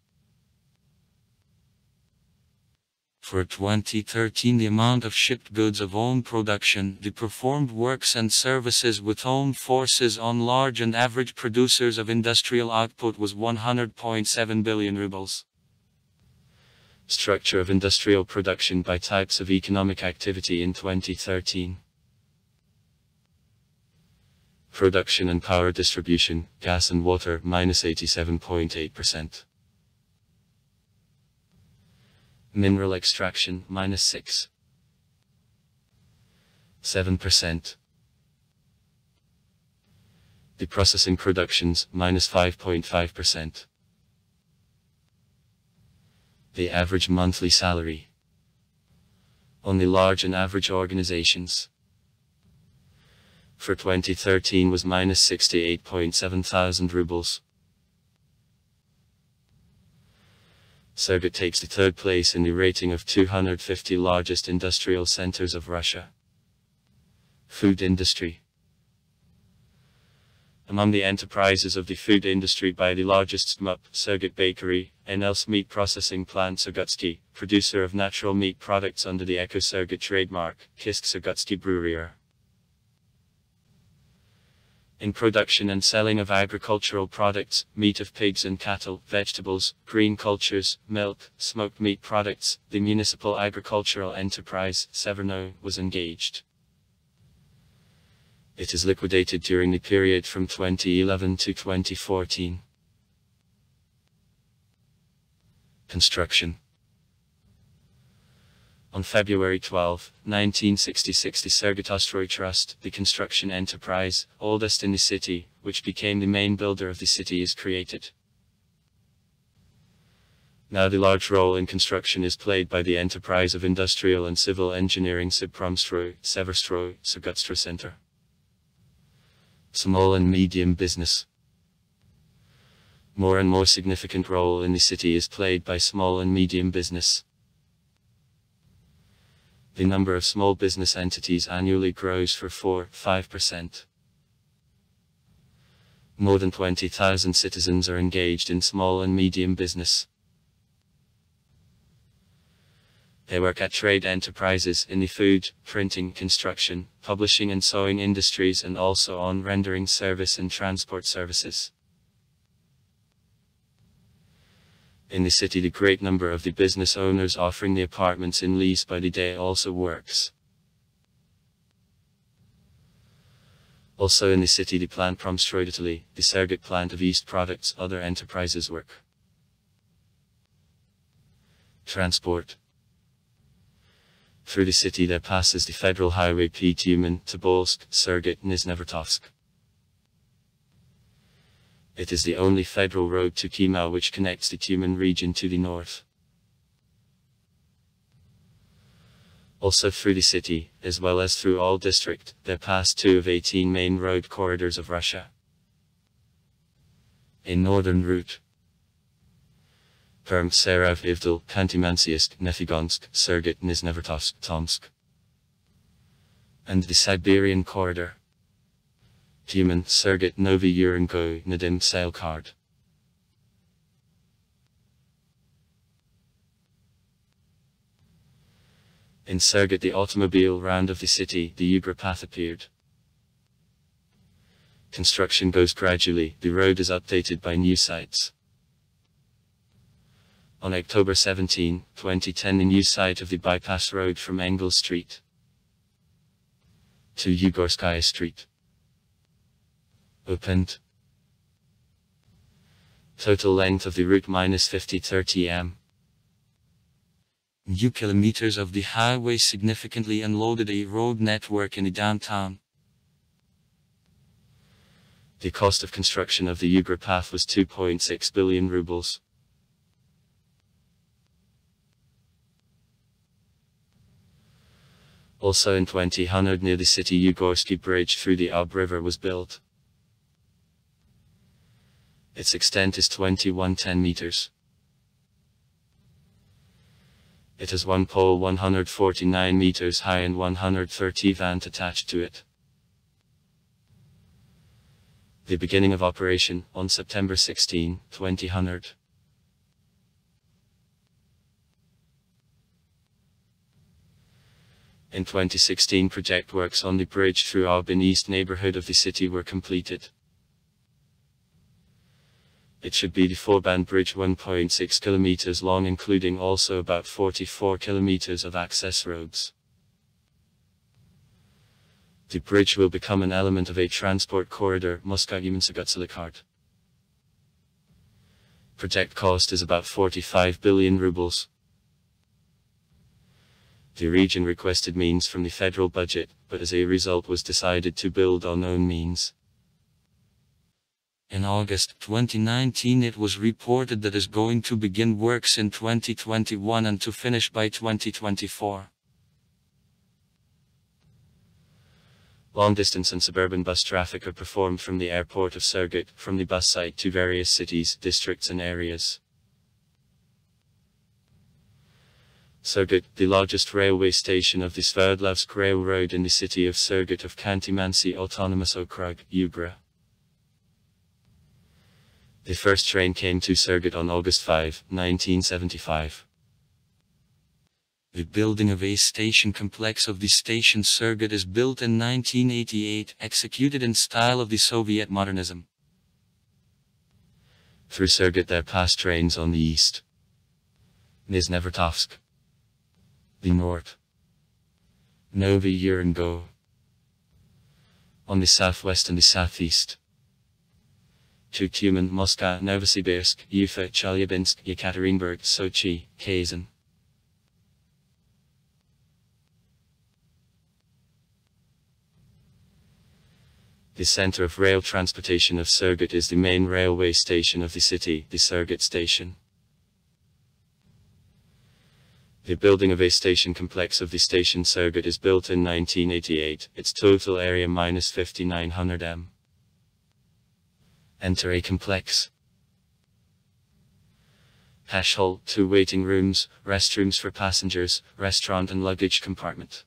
[SPEAKER 2] For 2013, the amount of shipped goods of own production, the performed works and services with own forces on large and average producers of industrial output was 100.7 billion rubles.
[SPEAKER 1] Structure of industrial production by types of economic activity in 2013. Production and power distribution, gas and water, -87.8%. Mineral extraction, -6. 7%. The processing productions, -5.5%. The average monthly salary on the large and average organizations for 2013 was -68.7 thousand rubles. Surgut takes the third place in the rating of 250 largest industrial centers of Russia. Food industry. Among the enterprises of the food industry by the largest SMUP, Surgut Bakery, NL's meat processing plant Surgutsky, producer of natural meat products under the Eco Surgut trademark, Kisk Surgutsky Brewery. In production and selling of agricultural products, meat of pigs and cattle, vegetables, green cultures, milk, smoked meat products, the municipal agricultural enterprise, Severno, was engaged. It is liquidated during the period from 2011 to 2014. Construction. On February 12, 1966, the Surgut Ostroy Trust, the construction enterprise, oldest in the city, which became the main builder of the city, is created. Now the large role in construction is played by the enterprise of industrial and civil engineering Sibpromstroy, Severstroy, Surgutstroy Center. Small and medium business. More and more significant role in the city is played by small and medium business. The number of small business entities annually grows for 4–5%. More than 20,000 citizens are engaged in small and medium business. They work at trade enterprises in the food, printing, construction, publishing and sewing industries, and also on rendering service and transport services. In the city, the great number of the business owners offering the apartments in lease by the day also works. Also in the city the plant Promstroid Italy, the Surgut plant of East Products, other enterprises work. Transport. Through the city there passes the federal highway P. Tyumen, Tobolsk, Surgut, Nizhnevertovsk. It is the only federal road to Chimal which connects the Tyumen region to the north. Also through the city, as well as through all district, there pass 2 of 18 main road corridors of Russia. A northern route. Perm, Sarav, Ivdel, Khanty-Mansiysk, Nefigonsk, Surgut, Nizhnevertovsk, Tomsk. And the Siberian corridor. Tyumen, Surgut, Novy Urengoy, Nadim, Sailkard. In Surgut the automobile round of the city, the Ugra path appeared. Construction goes gradually, the road is updated by new sites. On October 17, 2010 the new site of the bypass road from Engel Street to Yugorskaya Street opened. Total length of the route -50-30 m.
[SPEAKER 2] New kilometers of the highway significantly unloaded a road network in the downtown.
[SPEAKER 1] The cost of construction of the Ugra path was 2.6 billion rubles. Also in 2000 near the city Yugorsky Bridge through the Ob River was built. Its extent is 2110 meters. It has one pole 149 meters high and 130 vant attached to it. The beginning of operation, on September 16, 2000. In 2016 project works on the bridge through Ob in east neighborhood of the city were completed. It should be the 4-band bridge 1.6 kilometers long including also about 44 kilometers of access roads. The bridge will become an element of a transport corridor, Moscow-Uman-Surgut. Project cost is about 45 billion rubles. The region requested means from the federal budget, but as a result was decided to build on own means.
[SPEAKER 2] In August 2019 it was reported that is going to begin works in 2021 and to finish by 2024.
[SPEAKER 1] Long-distance and suburban bus traffic are performed from the airport of Surgut, from the bus site to various cities, districts and areas. Surgut, the largest railway station of the Sverdlovsk Railroad in the city of Surgut of Khanty-Mansi Autonomous Okrug, Ugra. The first train came to Surgut on August 5, 1975.
[SPEAKER 2] The building of a station complex of the station Surgut is built in 1988, executed in style of the Soviet modernism.
[SPEAKER 1] Through Surgut there pass trains on the east. Nizhnevertovsk. The north. Novy Urengoy. On the southwest and the southeast. To Tyumen, Moscow, Novosibirsk, Ufa, Chelyabinsk, Yekaterinburg, Sochi, Kazan. The center of rail transportation of Surgut is the main railway station of the city, the Surgut station. The building of a station complex of the station Surgut is built in 1988, its total area -5,900 m. Enter a complex. Hash hall, 2 waiting rooms, restrooms for passengers, restaurant and luggage compartment.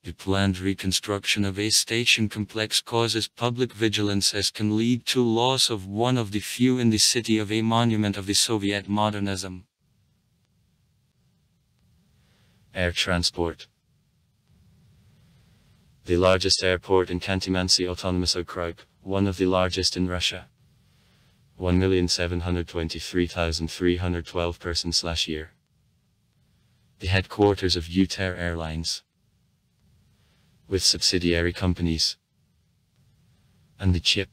[SPEAKER 2] The planned reconstruction of a station complex causes public vigilance as can lead to loss of one of the few in the city of a monument of the Soviet modernism.
[SPEAKER 1] Air transport. The largest airport in Khanty-Mansi Autonomous Okrug, one of the largest in Russia. 1,723,312 persons/year. The headquarters of Uter Airlines. With subsidiary companies. and the chip.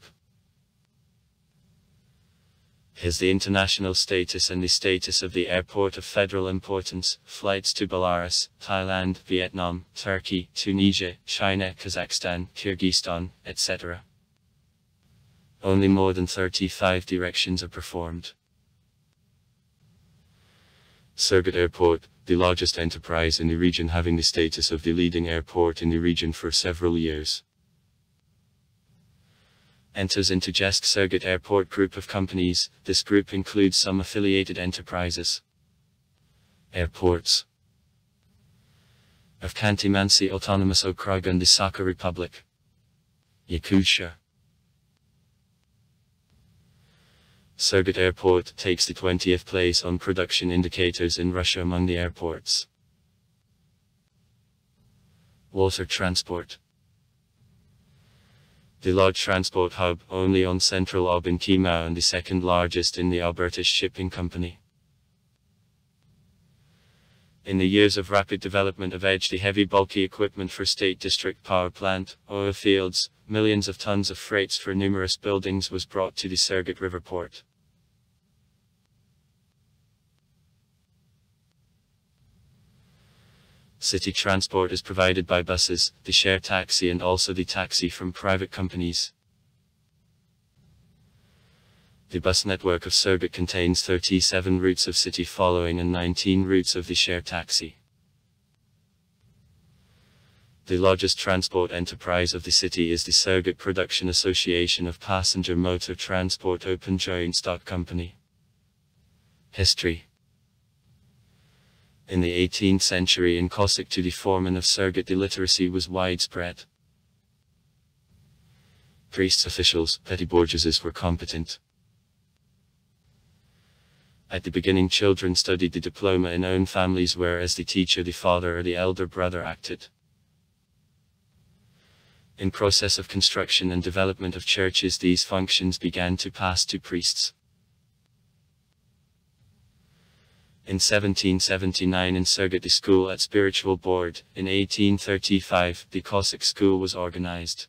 [SPEAKER 1] Here's the international status and the status of the airport of federal importance. Flights to Belarus, Thailand, Vietnam, Turkey, Tunisia, China, Kazakhstan, Kyrgyzstan, etc. Only more than 35 directions are performed. Surgut Airport, the largest enterprise in the region, having the status of the leading airport in the region for several years. Enters into Jest Surgut Airport Group of companies. This group includes some affiliated enterprises. Airports of Khanty-Mansi Autonomous Okrug and the Sakha Republic, Yakutia. Surgut Airport takes the 20th place on production indicators in Russia among the airports. Water transport. The large transport hub, only on Central Ob in Chiemau and the second largest in the Alberta Shipping Company. In the years of rapid development of EDGE, the heavy bulky equipment for state district power plant, oil fields, millions of tons of freights for numerous buildings was brought to the Surgut River port. City transport is provided by buses, the share taxi and also the taxi from private companies. The bus network of Surgut contains 37 routes of city following and 19 routes of the share taxi. The largest transport enterprise of the city is the Surgut Production Association of Passenger Motor Transport Open Joint Stock Company. History. In the 18th century in Cossack to the foreman of Surgut, the literacy was widespread. Priests, officials, petty bourgeoises were competent. At the beginning, children studied the diploma in own families, whereas the teacher, the father or the elder brother, acted. In process of construction and development of churches, these functions began to pass to priests. In 1779 in Surgut, the school at Spiritual Board. In 1835, the Cossack school was organized.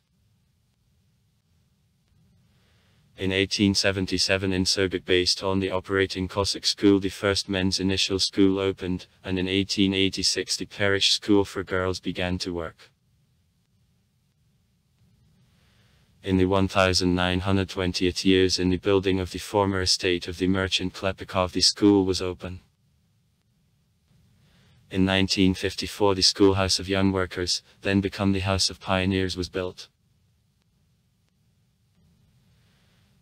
[SPEAKER 1] In 1877 in Surgut, based on the operating Cossack school, the first men's initial school opened, and in 1886 the parish school for girls began to work. In the 1920th years, in the building of the former estate of the merchant Klepikov, the school was open. In 1954 the Schoolhouse of Young Workers, then become the House of Pioneers, was built.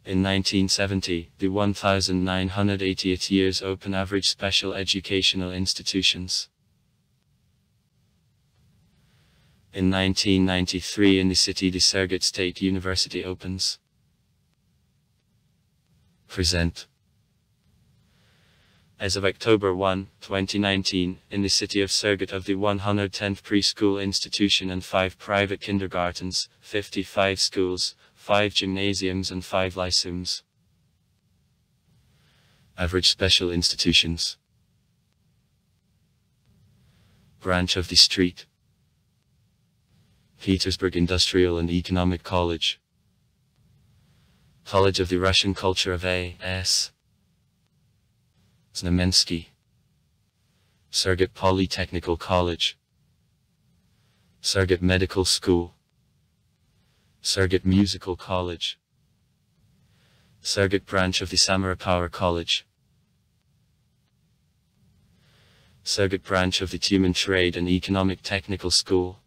[SPEAKER 1] In 1970, the 1980th years open average special educational institutions. In 1993 in the city the Surgut State University opens. Present. As of October 1, 2019, in the city of Surgut, of the 110th preschool institution and 5 private kindergartens, 55 schools, 5 gymnasiums and 5 lyceums. Average special institutions. Branch of the street. Petersburg Industrial and Economic College. College of the Russian Culture of A.S. Znamensky. Surgut Polytechnical College. Surgut Medical School. Surgut Musical College. Surgut Branch of the Samara Power College. Surgut Branch of the Tumen Trade and Economic Technical School.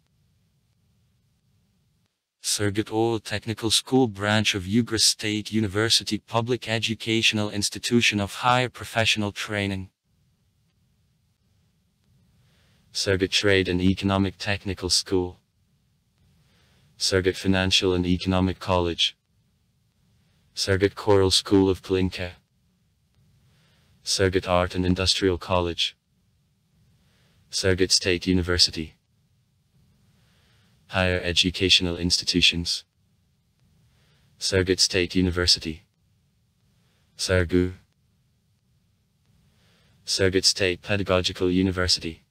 [SPEAKER 1] Surgut Oil Technical School branch of Ugra State University Public Educational Institution of Higher Professional Training. Surgut Trade and Economic Technical School. Surgut Financial and Economic College. Surgut Choral School of Plinka. Surgut Art and Industrial College. Surgut State University. Higher Educational Institutions. Surgut State University. Surgut. Surgut State Pedagogical University.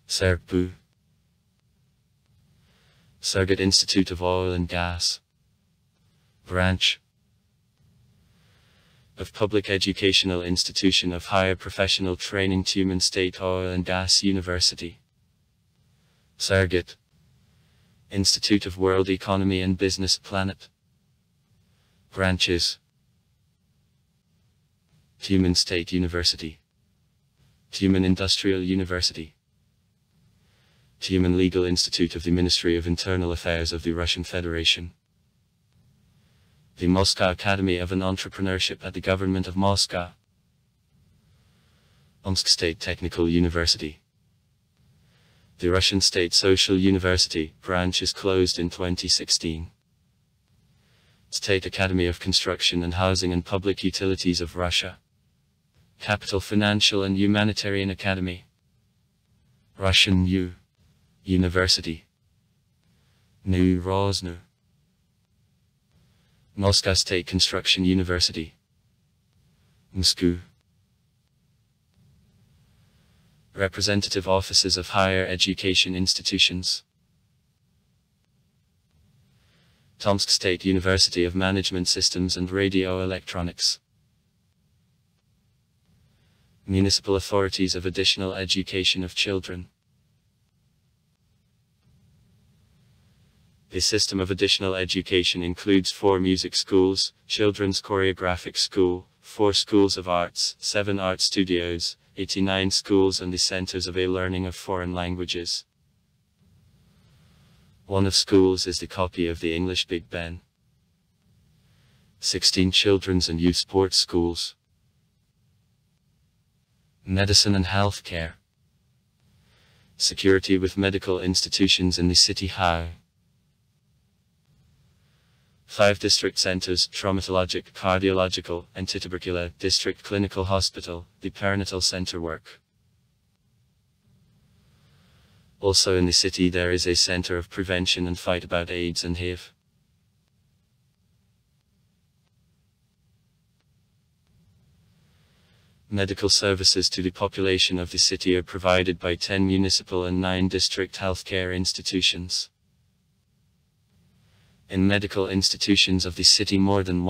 [SPEAKER 1] Surgut. Surgut Institute of Oil and Gas. Branch of Public Educational Institution of Higher Professional Training Tumen State Oil and Gas University. Surgut Institute of World Economy and Business Planet. Branches: Tumen State University, Tumen Industrial University, Tumen Legal Institute of the Ministry of Internal Affairs of the Russian Federation, the Moscow Academy of an Entrepreneurship at the Government of Moscow, Omsk State Technical University. The Russian State Social University branch is closed in 2016. State Academy of Construction and Housing and Public Utilities of Russia. Capital Financial and Humanitarian Academy. Russian University. New Rosnu. Moscow State Construction University. Moscow. Representative Offices of Higher Education Institutions. Tomsk State University of Management Systems and Radio Electronics. Municipal Authorities of Additional Education of Children. The system of additional education includes 4 music schools, children's choreographic school, 4 schools of arts, 7 art studios, 89 schools and the centers of learning of foreign languages. One of schools is the copy of the English Big Ben. 16 children's and youth sports schools. Medicine and health care. Security with medical institutions in the city high. 5 district centers: traumatologic, cardiological, antitubercular, district clinical hospital, the perinatal center work. Also in the city there is a center of prevention and fight about AIDS and HIV. Medical services to the population of the city are provided by 10 municipal and 9 district healthcare institutions. In medical institutions of the city more than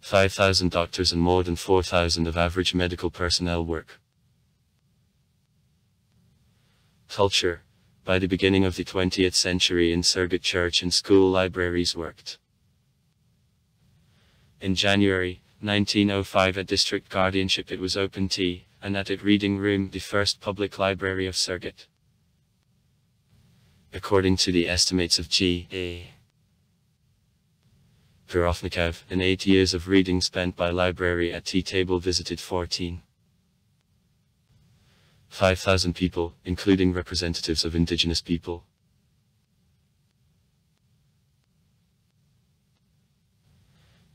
[SPEAKER 1] 5,000 doctors and more than 4,000 of average medical personnel work. Culture. By the beginning of the 20th century in Surgut church and school libraries worked. In January 1905 at district guardianship it was open tea, and at it reading room, the first public library of Surgut. According to the estimates of G.A. Verovnikov, in 8 years of reading spent by library at tea table visited 5,000 people, including representatives of indigenous people.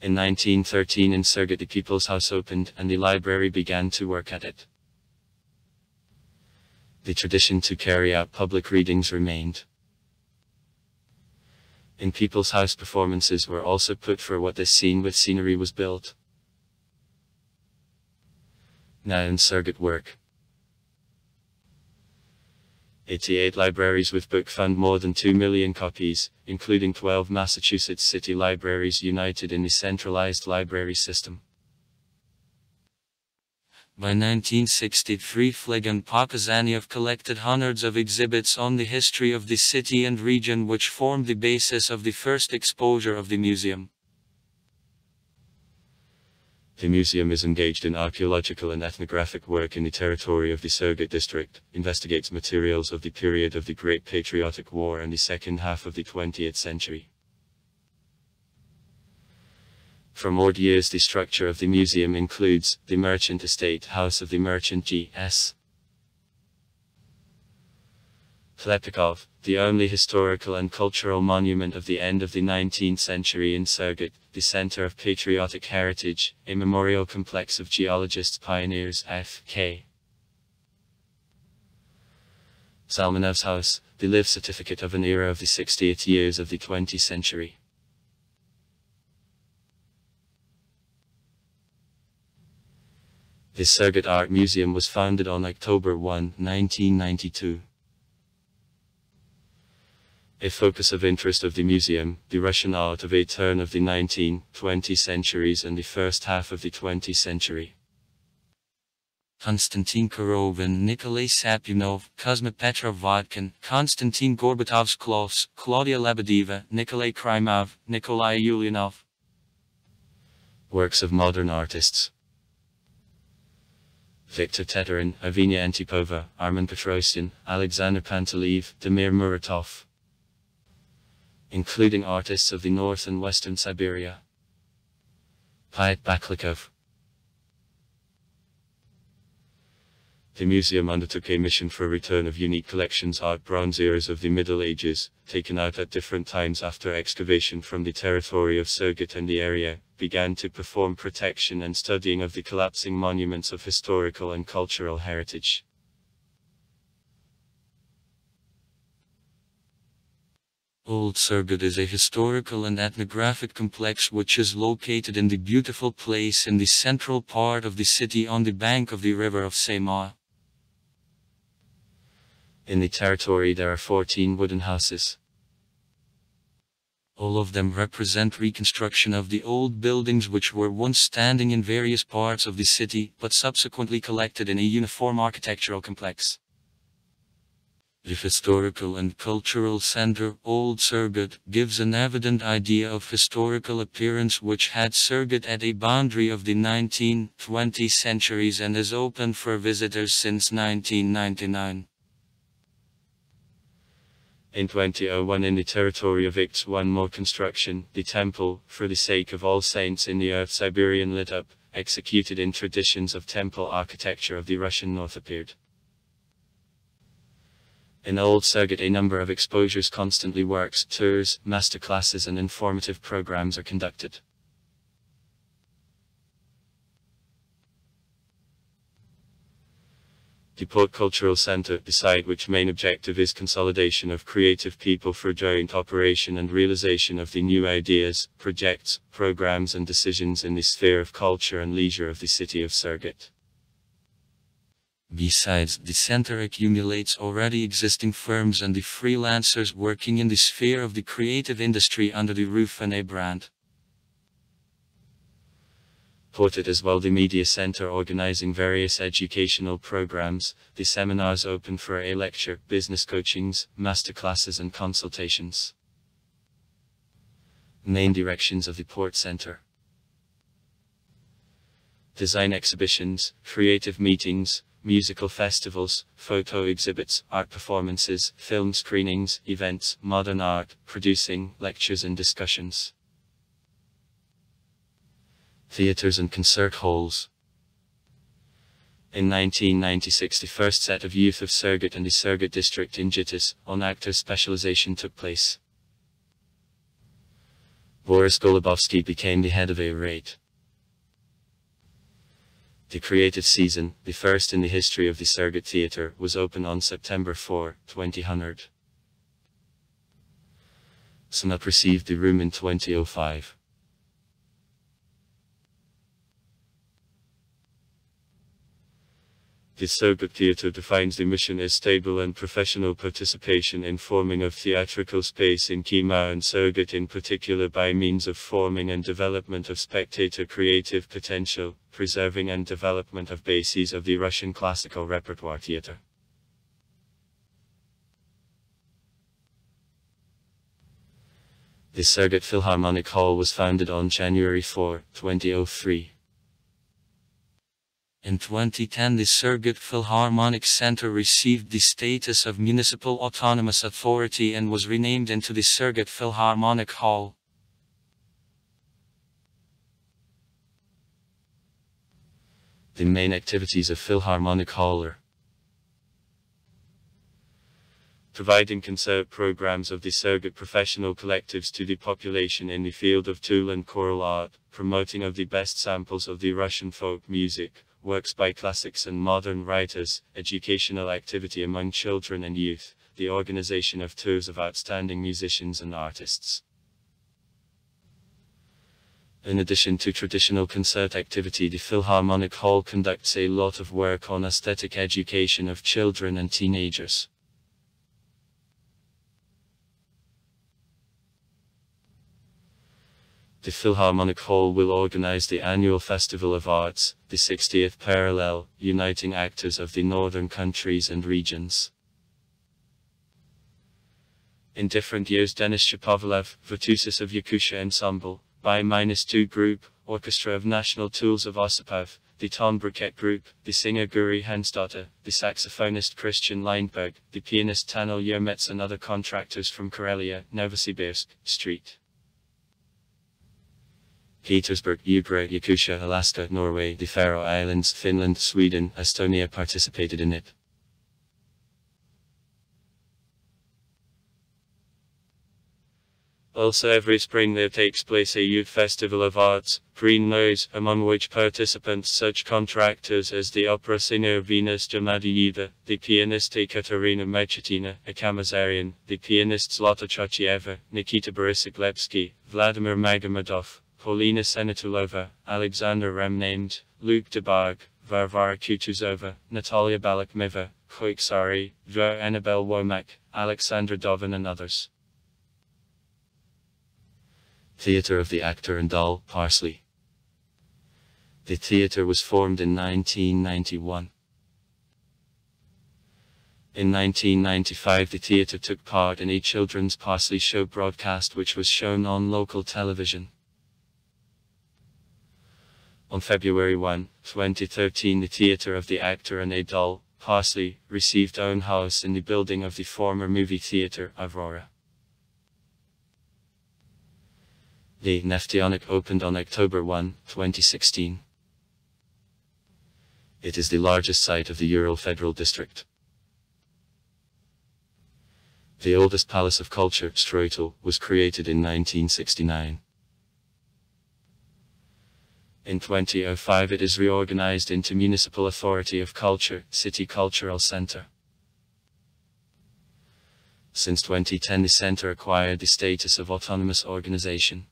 [SPEAKER 1] In 1913 in Surgut the People's House opened and the library began to work at it. The tradition to carry out public readings remained. In People's House performances were also put for what this scene with scenery was built. Now in Surgut work. 88 libraries with book fund more than 2 million copies, including 12 Massachusetts city libraries united in the centralized library system.
[SPEAKER 2] By 1963 Fleg and Pakazanyev collected hundreds of exhibits on the history of the city and region which formed the basis of the first exposure of the museum.
[SPEAKER 1] The museum is engaged in archaeological and ethnographic work in the territory of the Surgut district, investigates materials of the period of the Great Patriotic War and the second half of the 20th century. For more years the structure of the museum includes the Merchant Estate House of the Merchant G.S. Klepikov, the only historical and cultural monument of the end of the 19th century in Surgut, the Center of Patriotic Heritage, a memorial complex of geologists pioneers F.K. Salmanov's house, the live certificate of an era of the 60th years of the 20th century. The Surgut Art Museum was founded on October 1, 1992. A focus of interest of the museum, the Russian art of a turn of the 19th-20th centuries and the first half of the 20th century.
[SPEAKER 2] Konstantin Korovin, Nikolay Sapunov, Kuzma Petrov-Vodkin, Konstantin Gorbatovs-Klovs, Claudia Lebedeva, Nikolay Krymov, Nikolai Ulyanov.
[SPEAKER 1] Works of modern artists. Viktor Teterin, Evgenia Antipova, Armen Petrosyan, Alexander Panteleev, Damir Muratov. Including artists of the North and Western Siberia. Pyat Baklikov. The museum undertook a mission for return of unique collections art bronze eras of the Middle Ages, taken out at different times after excavation from the territory of Surgut and the area, began to perform protection and studying of the collapsing monuments of historical and cultural heritage.
[SPEAKER 2] Old Surgut is a historical and ethnographic complex which is located in the beautiful place in the central part of the city on the bank of the river of Seyma.
[SPEAKER 1] In the territory there are 14 wooden houses.
[SPEAKER 2] All of them represent reconstruction of the old buildings which were once standing in various parts of the city, but subsequently collected in a uniform architectural complex. The historical and cultural center, Old Surgut, gives an evident idea of historical appearance which had Surgut at a boundary of the 19th-20th centuries and is open for visitors since 1999.
[SPEAKER 1] In 2001 in the territory of Ikts one more construction, the temple, for the sake of all saints in the earth Siberian lit up, executed in traditions of temple architecture of the Russian north appeared. In Old Surgut a number of exposures constantly works, tours, masterclasses and informative programs are conducted. The Port Cultural Center, the site which main objective is consolidation of creative people for joint operation and realization of the new ideas, projects, programs and decisions in the sphere of culture and leisure of the city of Surgut.
[SPEAKER 2] Besides, the center accumulates already existing firms and the freelancers working in the sphere of the creative industry under the roof and a brand.
[SPEAKER 1] Ported as well the media center organizing various educational programs, the seminars open for a lecture, business coachings, masterclasses and consultations. Main directions of the Port Center. Design exhibitions, creative meetings, musical festivals, photo exhibits, art performances, film screenings, events, modern art, producing, lectures and discussions. Theaters and concert halls. In 1996 the first set of youth of Surgut and the Surgut district in Jitis, on actor specialization took place. Boris Golubovsky became the head of a rate. The creative season, the first in the history of the Surgut Theatre, was open on September 4, 2000. Sunup received the room in 2005. The Surgut Theatre defines the mission as stable and professional participation in forming of theatrical space in Kima and Surgut in particular by means of forming and development of spectator creative potential, preserving and development of bases of the Russian classical repertoire theatre. The Surgut Philharmonic Hall was founded on January 4, 2003.
[SPEAKER 2] In 2010 the Surgut Philharmonic Center received the status of Municipal Autonomous Authority and was renamed into the Surgut Philharmonic Hall.
[SPEAKER 1] The main activities of Philharmonic Hall are providing concert programs of the Surgut professional collectives to the population in the field of tool and choral art, promoting of the best samples of the Russian folk music, works by classics and modern writers, educational activity among children and youth, the organization of tours of outstanding musicians and artists. In addition to traditional concert activity, the Philharmonic Hall conducts a lot of work on aesthetic education of children and teenagers. The Philharmonic Hall will organize the annual Festival of Arts, the 60th parallel, uniting actors of the northern countries and regions. In different years, Denis Shapovalov, virtuosus of Yakutia Ensemble, by-2 Group, Orchestra of National Tools of Osipov, the Tom Briquet Group, the singer Guri Hansdotter, the saxophonist Christian Lindberg, the pianist Tanel Yermets and other contractors from Karelia, Novosibirsk, St. Petersburg, Ukraine, Yakutia, Alaska, Norway, the Faroe Islands, Finland, Sweden, Estonia participated in it. Also every spring there takes place a youth festival of arts, Green Nose, among which participants such contractors as the opera singer Venus Jamadieva, the pianist Ekaterina Mechatina, a Kamazarian, the pianists Zlata Chachieva, Nikita Borisoglepsky, Vladimir Magomedov, Paulina Senatulova, Alexander Remnamed, Luke Debarg, Varvara Kutuzova, Natalia Balakmeva, Khoiksari, Ver Annabelle Womack, Alexandra Dovin and others. Theatre of the Actor and Doll, Parsley. The theatre was formed in 1991. In 1995 the theatre took part in a children's Parsley show broadcast which was shown on local television. On February 1, 2013 the Theatre of the Actor and a Doll, Parsley, received own house in the building of the former movie theatre, Aurora. The Neftionic opened on October 1, 2016. It is the largest site of the Ural Federal District. The oldest Palace of Culture, Stroitel, was created in 1969. In 2005 it is reorganized into Municipal Authority of Culture, City Cultural Center. Since 2010 the center acquired the status of autonomous organization.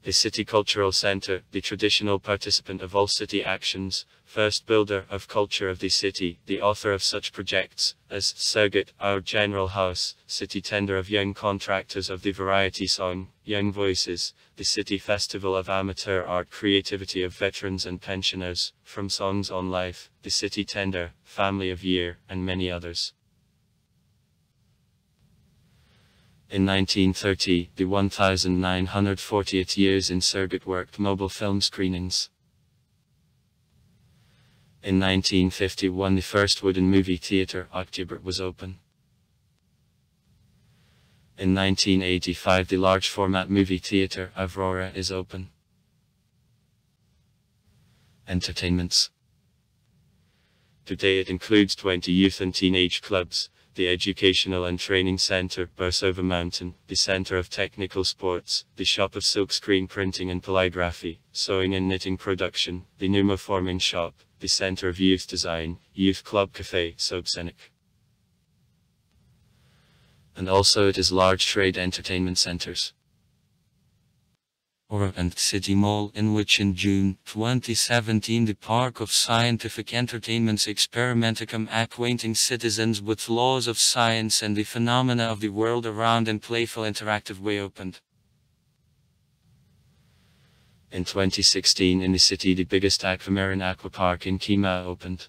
[SPEAKER 1] The City Cultural Center, the traditional participant of all city actions, first builder of culture of the city, the author of such projects as Surgut, Our General House, city tender of young contractors of the variety song, Young Voices, the city festival of amateur art creativity of veterans and pensioners, From Songs on Life, the city tender, Family of Year, and many others. In 1930, the 1940th years in Surgut worked mobile film screenings. In 1951 the first wooden movie theatre, Oktябрь, was open. In 1985 the large format movie theatre, Aurora, is open. Entertainments. Today it includes 20 youth and teenage clubs, the Educational and Training Center, Bursova Mountain, the Center of Technical Sports, the Shop of Silk Screen Printing and Polygraphy, Sewing and Knitting Production, the Pneumo Forming Shop, the Center of Youth Design, Youth Club Cafe, Sobsenik. And also it is large trade entertainment centers. And City Mall, in which in June 2017 the Park of Scientific Entertainments Experimenticum acquainting citizens with laws of science and the phenomena of the world around in playful interactive way opened. In 2016 in the city the biggest aquamarine aquapark in Kima opened.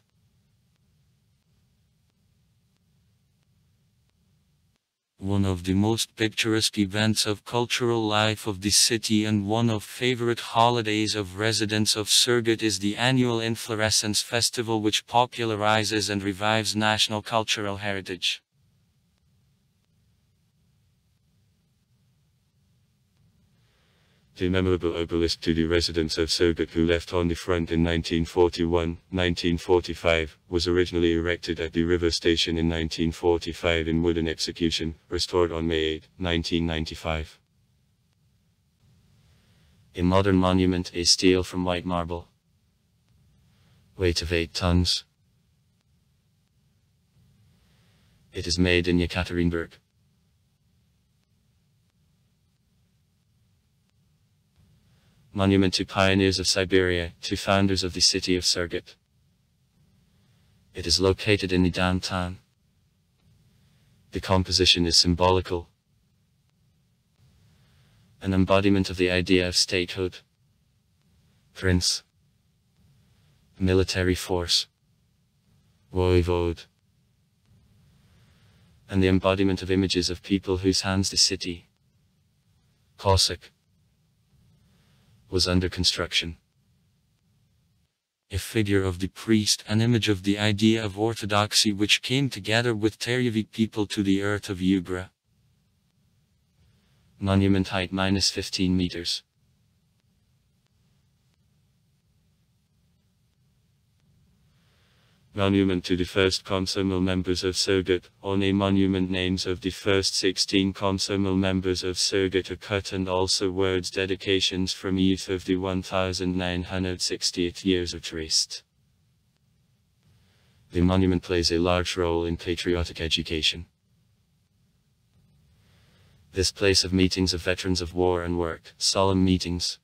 [SPEAKER 1] One of the most picturesque events of cultural life of the city and one of favorite holidays of residents of Surgut is the annual Inflorescence Festival which popularizes and revives national cultural heritage. The memorable obelisk to the residents of Surgut who left on the front in 1941-1945, was originally erected at the river station in 1945 in wooden execution, restored on May 8, 1995. A modern monument is steel from white marble. Weight of 8 tons. It is made in Yekaterinburg. Monument to pioneers of Siberia, to founders of the city of Surgut. It is located in the downtown. The composition is symbolical. An embodiment of the idea of statehood. Prince. Military force. Voivode. And the embodiment of images of people whose hands the city, Cossack, was under construction. A figure of the priest, an image of the idea of orthodoxy which came together with Teryevi people to the earth of Ugra. Monument height -15 meters. Monument to the first Komsomol members of Surgut. On a monument, names of the first 16 Komsomol members of Surgut are cut, and also words dedications from youth of the 1960th years are traced. The monument plays a large role in patriotic education. This place of meetings of veterans of war and work, solemn meetings.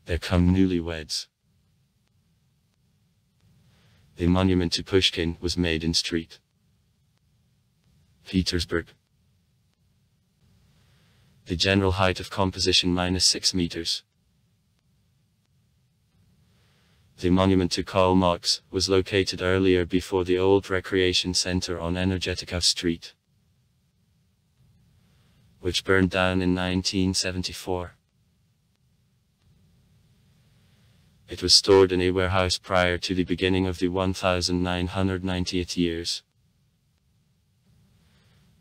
[SPEAKER 1] There come newlyweds. The monument to Pushkin was made in St. Petersburg. The general height of composition -6 meters. The monument to Karl Marx was located earlier before the old recreation center on Energetikov Street, which burned down in 1974. It was stored in a warehouse prior to the beginning of the 1990th years.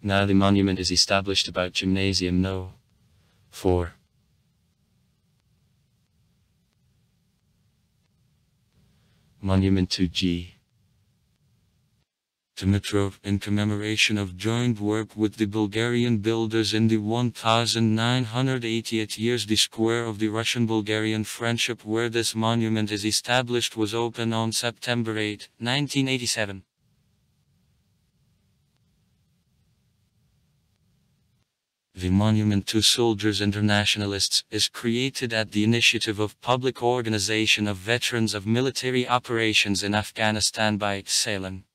[SPEAKER 1] Now the monument is established about Gymnasium No. 4. Monument to G. Dimitrov, in commemoration of joint work with the Bulgarian builders in the 1988 years. The square of the Russian-Bulgarian friendship where this monument is established was opened on September 8, 1987. The monument to Soldiers Internationalists is created at the initiative of Public Organization of Veterans of Military Operations in Afghanistan by Salem.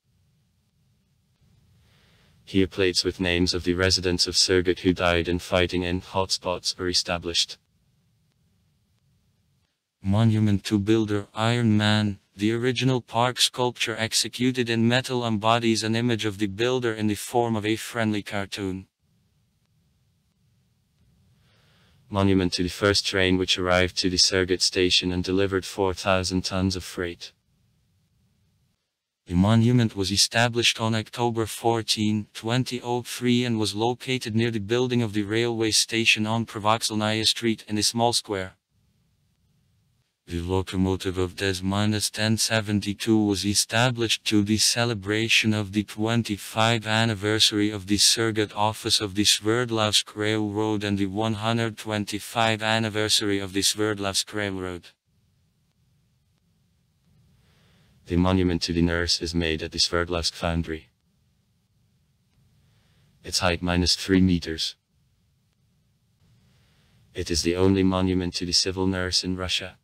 [SPEAKER 1] Here plates with names of the residents of Surgut who died in fighting in hotspots are established. Monument to Builder Iron Man. The original park sculpture executed in metal embodies an image of the builder in the form of a friendly cartoon. Monument to the first train which arrived to the Surgut station and delivered 4,000 tons of freight. The monument was established on October 14, 2003 and was located near the building of the railway station on Provoxelnaya Street in a small square. The locomotive of Des-1072 was established to the celebration of the 25th anniversary of the Surgut office of the Sverdlovsk Railroad and the 125th anniversary of the Sverdlovsk Railroad. The monument to the nurse is made at the Sverdlovsk foundry. Its height -3 meters. It is the only monument to the civil nurse in Russia.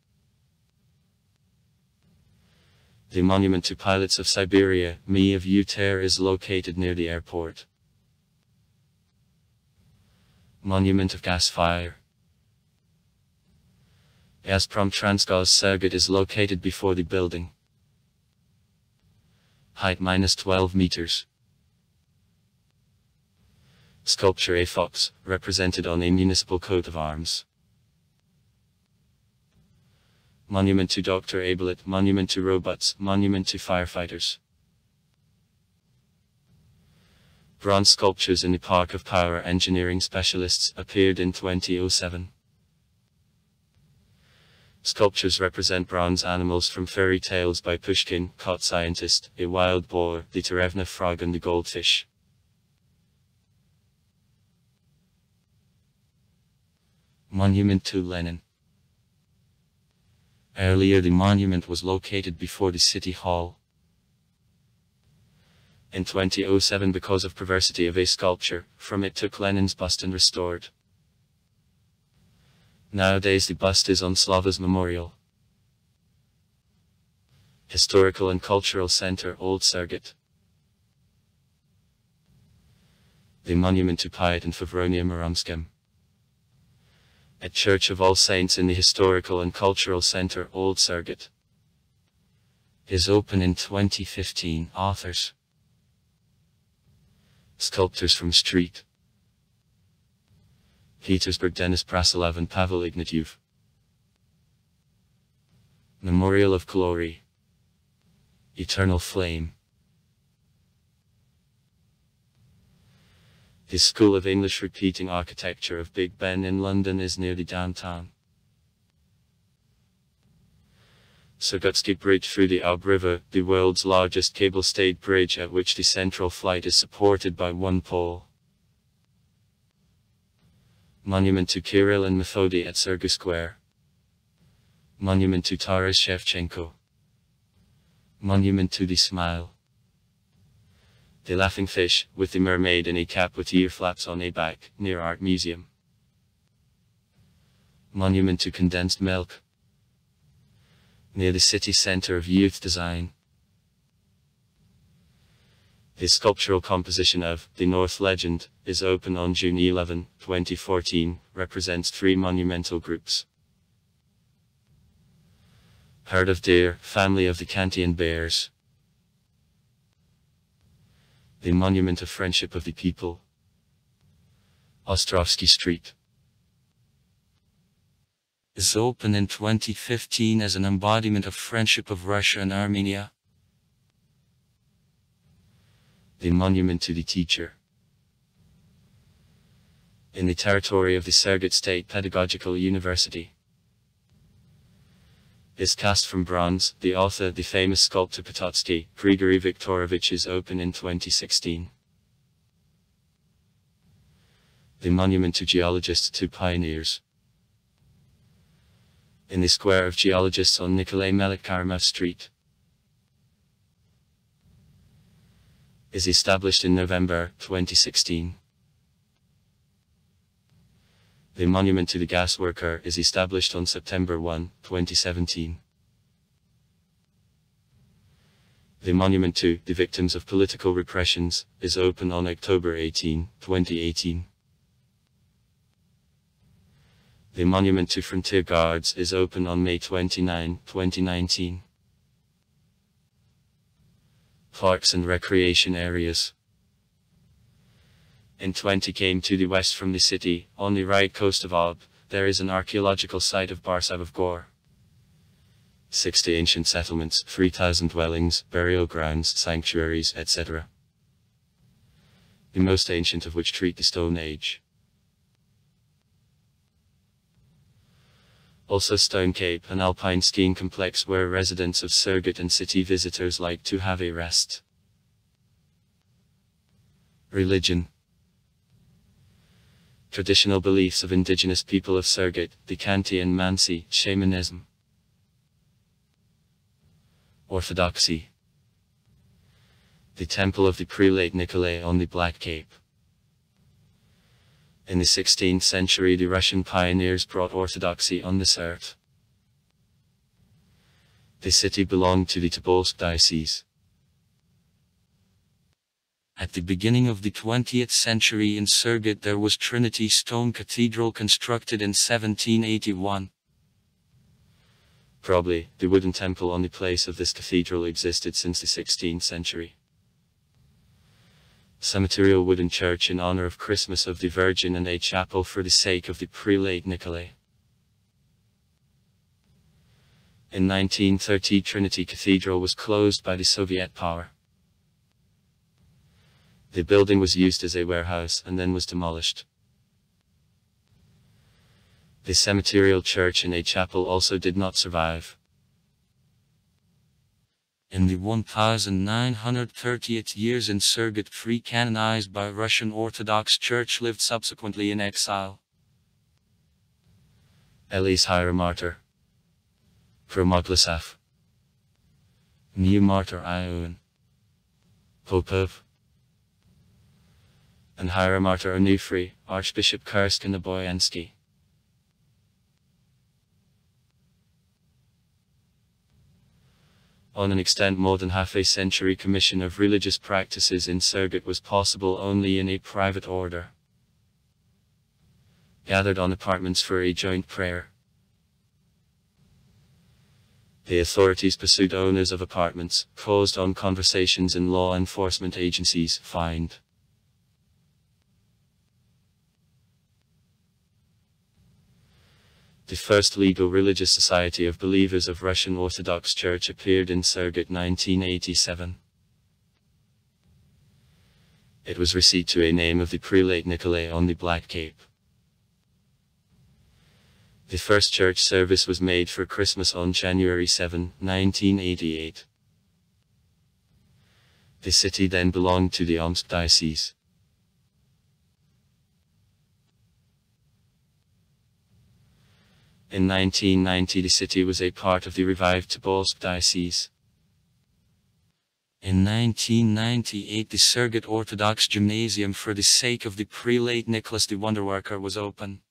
[SPEAKER 1] The monument to pilots of Siberia, Mi of Uter, is located near the airport. Monument of gas fire. Gazprom Transgaz Surgut is located before the building. Height -12 meters. Sculpture a fox, represented on a municipal coat of arms. Monument to Dr. Abelet, monument to robots, monument to firefighters. Bronze sculptures in the Park of Power Engineering Specialists appeared in 2007. Sculptures represent bronze animals from fairy tales by Pushkin, Cot Scientist, a wild boar, the Terevna frog and the goldfish. Monument to Lenin. Earlier the monument was located before the City Hall. In 2007, because of perversity of a sculpture, from it took Lenin's bust and restored. Nowadays the bust is on Slava's Memorial. Historical and Cultural Center, Old Surgut. The monument to Piet and Favronia Muromskim. At Church of All Saints in the Historical and Cultural Centre, Old Surgut. Is open in 2015. Authors. Sculptors from Street. Petersburg, Denis Prasilov and Pavel Ignatiev. Memorial of Glory. Eternal Flame. His School of English Repeating Architecture of Big Ben in London is near the downtown. Surgutsky Bridge through the Ob River, the world's largest cable-stayed bridge at which the central flight is supported by one pole. Monument to Kirill and Methody at Surgut Square. Monument to Taras Shevchenko. Monument to the Smile. The Laughing Fish, with the mermaid in a cap with ear flaps on a back, near Art Museum. Monument to Condensed Milk. Near the City Centre of Youth Design. His sculptural composition of The North Legend is open on June 11, 2014, represents 3 monumental groups. Herd of Deer, Family of the Kantian Bears. The Monument of Friendship of the People. Ostrovsky Street.
[SPEAKER 2] Is open in 2015 as an embodiment of friendship of Russia and Armenia.
[SPEAKER 1] The Monument to the Teacher. In the territory of the Surgut State Pedagogical University. Is cast from bronze, the author, the famous sculptor Pototsky, Grigory Viktorovich, is open in 2016. The Monument to Geologists, 2 Pioneers. In the Square of Geologists on Nikolai Melik-Karamov Street. Is established in November 2016. The Monument to the Gas Worker is established on September 1, 2017. The Monument to the Victims of Political Repressions is open on October 18, 2018. The Monument to Frontier Guards is open on May 29, 2019. Parks and recreation areas. In 20 km to the west from the city, on the right coast of Ob, there is an archaeological site of Barsav of Gor. 60 ancient settlements, 3,000 dwellings, burial grounds, sanctuaries, etc. The most ancient of which treat the Stone Age. Also Stone Cape, an alpine skiing complex where residents of Surgut and city visitors like to have a rest. Religion. Traditional beliefs of indigenous people of Surgut, the Khanty and Mansi, shamanism. Orthodoxy. The Temple of the Prelate Nikolai on the Black Cape. In the 16th century the Russian pioneers brought orthodoxy on this earth. The city belonged to the Tobolsk diocese.
[SPEAKER 2] At the beginning of the 20th century in Surgut there was Trinity Stone Cathedral constructed in 1781.
[SPEAKER 1] Probably, the wooden temple on the place of this cathedral existed since the 16th century. Cemeterial wooden church in honor of Christmas of the Virgin and a chapel for the sake of the Prelate Nikolai. In 1930 Trinity Cathedral was closed by the Soviet power. The building was used as a warehouse and then was demolished. The cemeterial church and a chapel also did not survive.
[SPEAKER 2] In the 1930th years in Surgut 3 canonized by Russian Orthodox Church lived subsequently in exile.
[SPEAKER 1] Elise Hieromartyr. Promoglasaf. New Martyr Ion. Popov. And Hieromartyr Onufry, Archbishop Kursk and Oboyansky. On an extent more than half a century commission of religious practices in Surgut was possible only in a private order. gathered on apartments for a joint prayer. The authorities pursued owners of apartments, caused on conversations in law enforcement agencies, fined. The first legal religious society of believers of Russian Orthodox Church appeared in Surgut 1987. It was received to a name of the prelate Nikolai on the Black Cape. The first church service was made for Christmas on January 7, 1988. The city then belonged to the Omsk diocese. In 1990 the city was a part of the revived Tobolsk diocese.
[SPEAKER 2] In 1998 the Surgut Orthodox Gymnasium for the sake of the prelate Nicholas the Wonderworker was open.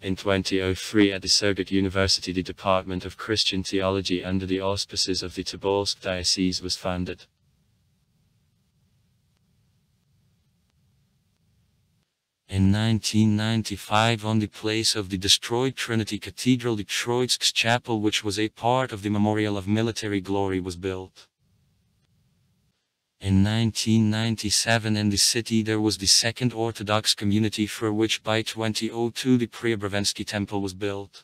[SPEAKER 1] In 2003 at the Surgut University the Department of Christian Theology under the auspices of the Tobolsk diocese was founded.
[SPEAKER 2] In 1995 on the place of the destroyed Trinity Cathedral the Troitsk Chapel, which was a part of the Memorial of Military Glory, was built. In 1997 in the city there was the second Orthodox community, for which by 2002 the Preobrazhensky Temple was built.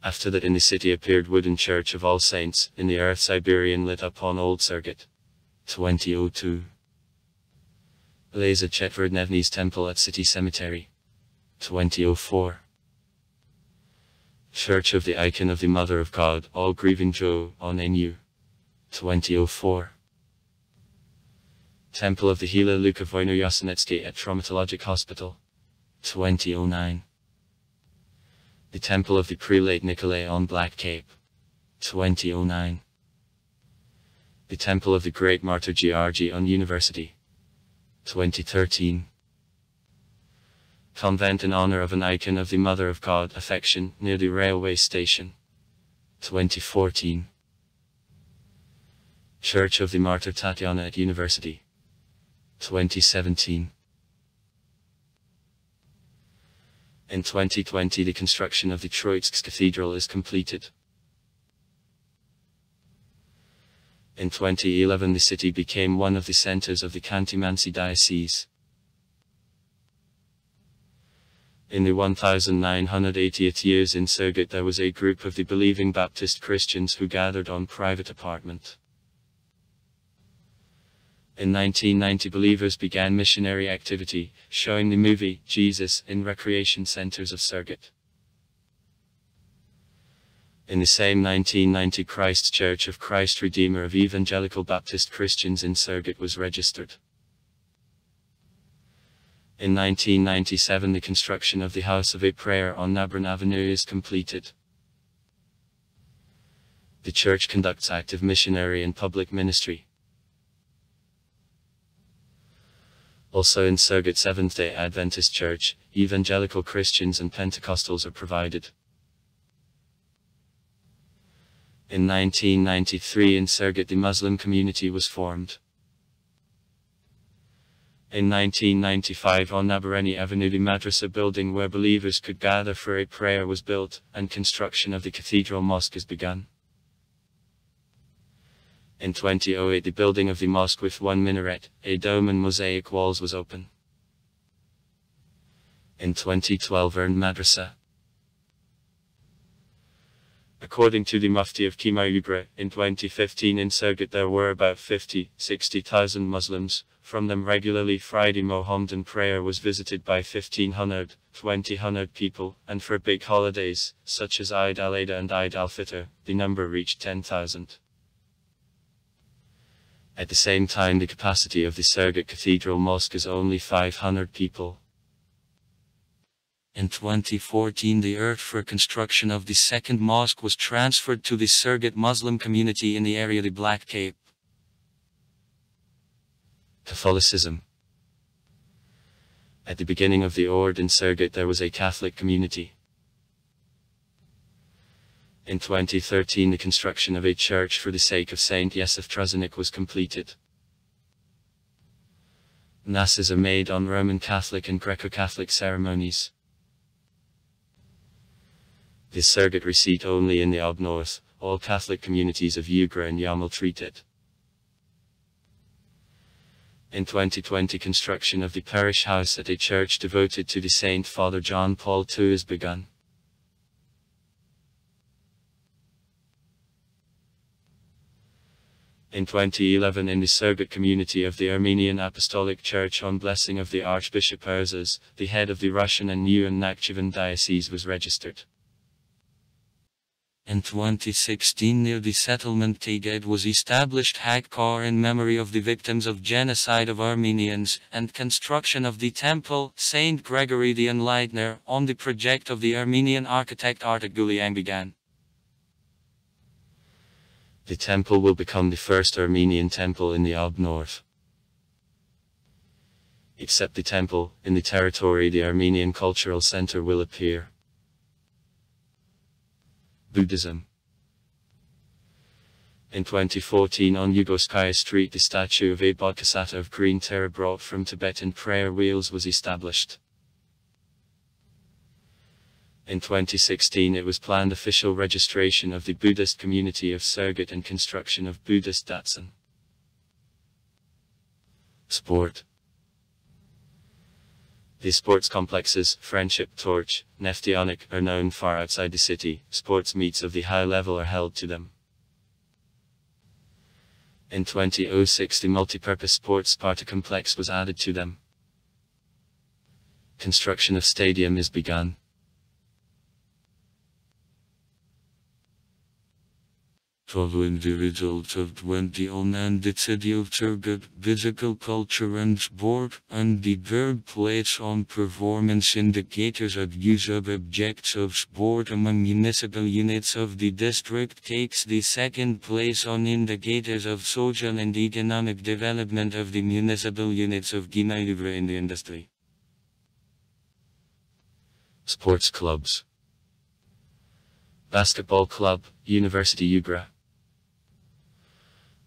[SPEAKER 1] After that in the city appeared wooden Church of All Saints, in the earth Siberian lit up on Old Surgut. 2002. Laser Chetverdnevny's Temple at City Cemetery. 2004. Church of the Icon of the Mother of God, All Grieving Joe, on NU. 2004. Temple of the Healer Luka Voyno-Yasenetsky at Traumatologic Hospital. 2009. The Temple of the Prelate Nikolai on Black Cape. 2009. The Temple of the Great Martyr Georgy on University. 2013. Convent in honor of an icon of the Mother of God, Affection, near the railway station. 2014. Church of the Martyr Tatiana at University. 2017. In 2020 the construction of the Troitsk Cathedral is completed. In 2011 the city became one of the centers of the Khanty-Mansi diocese. In the 1980th years in Surgut there was a group of the believing Baptist Christians who gathered on private apartment. In 1990 believers began missionary activity, showing the movie, Jesus, in recreation centers of Surgut. In the same 1990 Christ Church of Christ Redeemer of Evangelical Baptist Christians in Surgut was registered. In 1997 the construction of the House of a Prayer on Nabran Avenue is completed. The church conducts active missionary and public ministry. Also in Surgut Seventh-day Adventist Church, Evangelical Christians and Pentecostals are provided. In 1993 in Surgut the Muslim community was formed. In 1995 on Nabareni Avenue the madrasa building where believers could gather for a prayer was built, and construction of the cathedral mosque is begun. In 2008 the building of the mosque with one minaret, a dome and mosaic walls was open. In 2012 earned madrasa. According to the Mufti of Kimayugra, in 2015 in Surgut there were about 60,000 Muslims. From them regularly Friday Mohammedan prayer was visited by 1,500 people, and for big holidays, such as Eid al-Adha and Eid al-Fitr, the number reached 10,000. At the same time the capacity of the Surgut Cathedral Mosque is only 500 people.
[SPEAKER 2] In 2014 the earth for construction of the second mosque was transferred to the Surgut Muslim community in the area of the Black Cape.
[SPEAKER 1] Catholicism. At the beginning of the Ord in Surgut there was a Catholic community. In 2013 the construction of a church for the sake of Saint Yosef Truzanik was completed. Masses are made on Roman Catholic and Greco-Catholic ceremonies. The Surgut receipt only in the Ob North, all Catholic communities of Ugra and Yamal treat it. In 2020, construction of the parish house at a church devoted to the Saint Father John Paul II is begun. In 2011, in the Surgut community of the Armenian Apostolic Church, on blessing of the Archbishop Erzas, the head of the Russian and New and Nakhchivan diocese was registered.
[SPEAKER 2] In 2016, near the settlement Teged was established Hakkar in memory of the victims of genocide of Armenians, and construction of the temple, Saint Gregory the Enlightener, on the project of the Armenian architect Artak Guliang began.
[SPEAKER 1] The temple will become the first Armenian temple in the Ob North. Except the temple, in the territory the Armenian Cultural Center will appear. Buddhism. In 2014, on Yugoskaya Street, the statue of a Bodhisattva of green terra brought from Tibetan prayer wheels was established. In 2016, it was planned official registration of the Buddhist community of Surgut and construction of Buddhist Datsun. Sport. The sports complexes, Friendship, Torch, Neftionic, are known far outside the city. Sports meets of the high level are held to them. In 2006, the multipurpose sports Sparta complex was added to them. Construction of stadium is begun.
[SPEAKER 2] Following the result of 2009, the city of Surgut, physical culture and sport, and the third place on performance indicators of use of objects of sport among municipal units of the district, takes the second place on indicators of social and economic development of the municipal units of Gimaiuvra in the industry.
[SPEAKER 1] Sports clubs. Basketball club, University Ugra.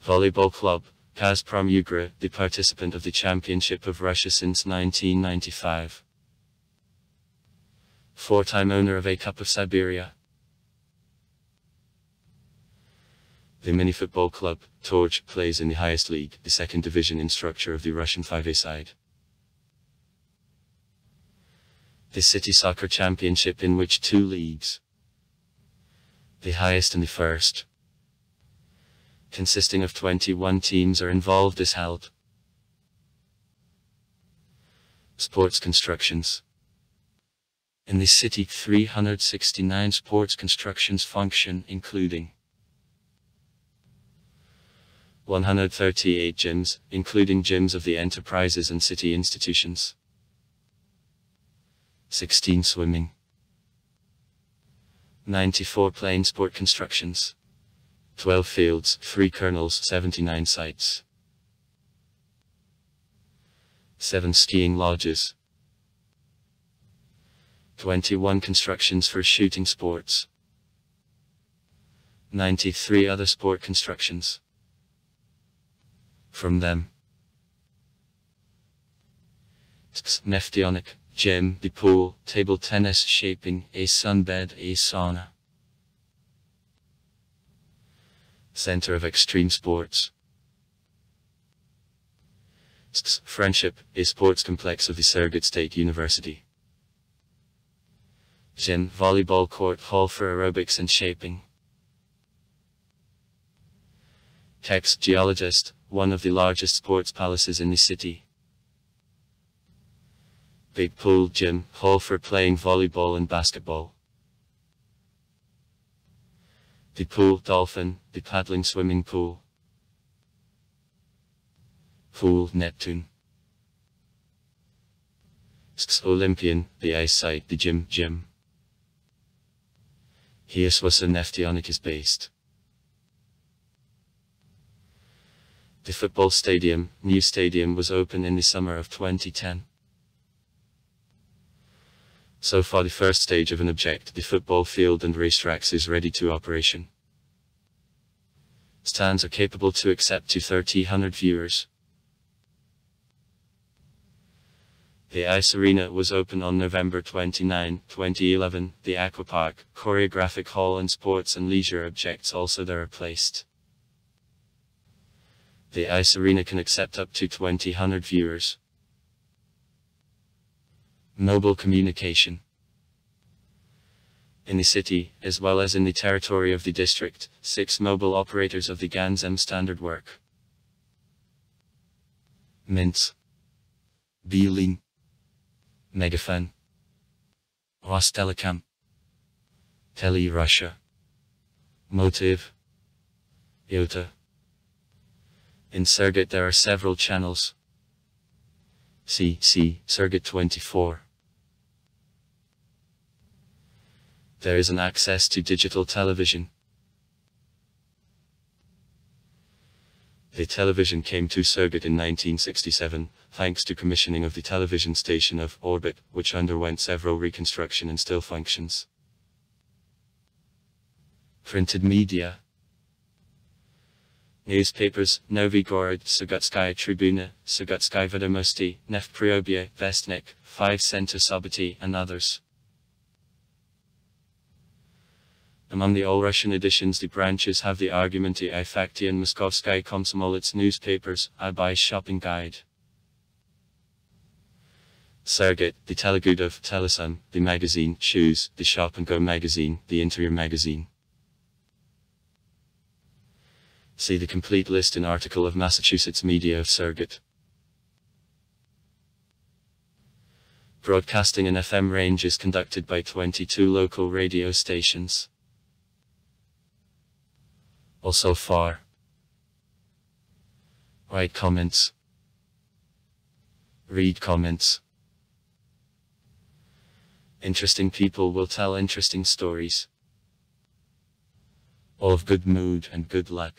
[SPEAKER 1] Volleyball club, Gazprom Ugra, the participant of the Championship of Russia since 1995. Four-time owner of a Cup of Siberia. The mini-football club, Torch, plays in the highest league, the second division in structure of the Russian 5A side. The City Soccer Championship, in which two leagues, the highest and the first, consisting of 21 teams, are involved, is held. Sports constructions. In the city, 369 sports constructions function, including 138 gyms, including gyms of the enterprises and city institutions, 16 swimming, 94 plain sport constructions, 12 fields, 3 kernels, 79 sites, 7 skiing lodges, 21 constructions for shooting sports, 93 other sport constructions. From them, Neftionic, gym, the pool, table tennis, shaping, a sunbed, a sauna. Center of Extreme Sports. Friendship, a sports complex of the Surgut State University. Gym, volleyball court, hall for aerobics and shaping. Kex, geologist, one of the largest sports palaces in the city. Big pool, gym, hall for playing volleyball and basketball. The pool, dolphin, the paddling swimming pool. Pool, Neptune. Olympian, the ice site, the gym. Here's where Neftionic is based. The football stadium, new stadium, was opened in the summer of 2010. So far the first stage of an object, the football field and racetracks, is ready to operation. Stands are capable to accept to 3,000 viewers. The ice arena was opened on November 29, 2011. The aquapark, choreographic hall and sports and leisure objects also there are placed. The ice arena can accept up to 2,000 viewers. Mobile communication. In the city, as well as in the territory of the district, 6 mobile operators of the GANSM standard work. Mint, Beeline, Megafon, Rostelecom, Tele Russia, Motive, Iota. In Surgut there are several channels. See Surgut 24. There is an access to digital television. The television came to Surgut in 1967, thanks to commissioning of the television station of Orbit, which underwent several reconstruction and still functions. Printed media. Newspapers, Novi Gorod, Surgutskaya Tribuna, Surgutskaya Vedomosti, Nevpriobie, Vestnik, 5 Center Soboti, and others. Among the all-Russian editions the branches have the Argumenty I Fakti and Moskovskaya Komsomolets newspapers, I buy shopping guide. Surgut, the Telegudov, Telesun, the magazine, Choose, the Shop and Go magazine, the Interior magazine. See the complete list in article of Massachusetts Media of Surgut. Broadcasting in FM range is conducted by 22 local radio stations. Also far. Write comments. Read comments. Interesting people will tell interesting stories. All of good mood and good luck.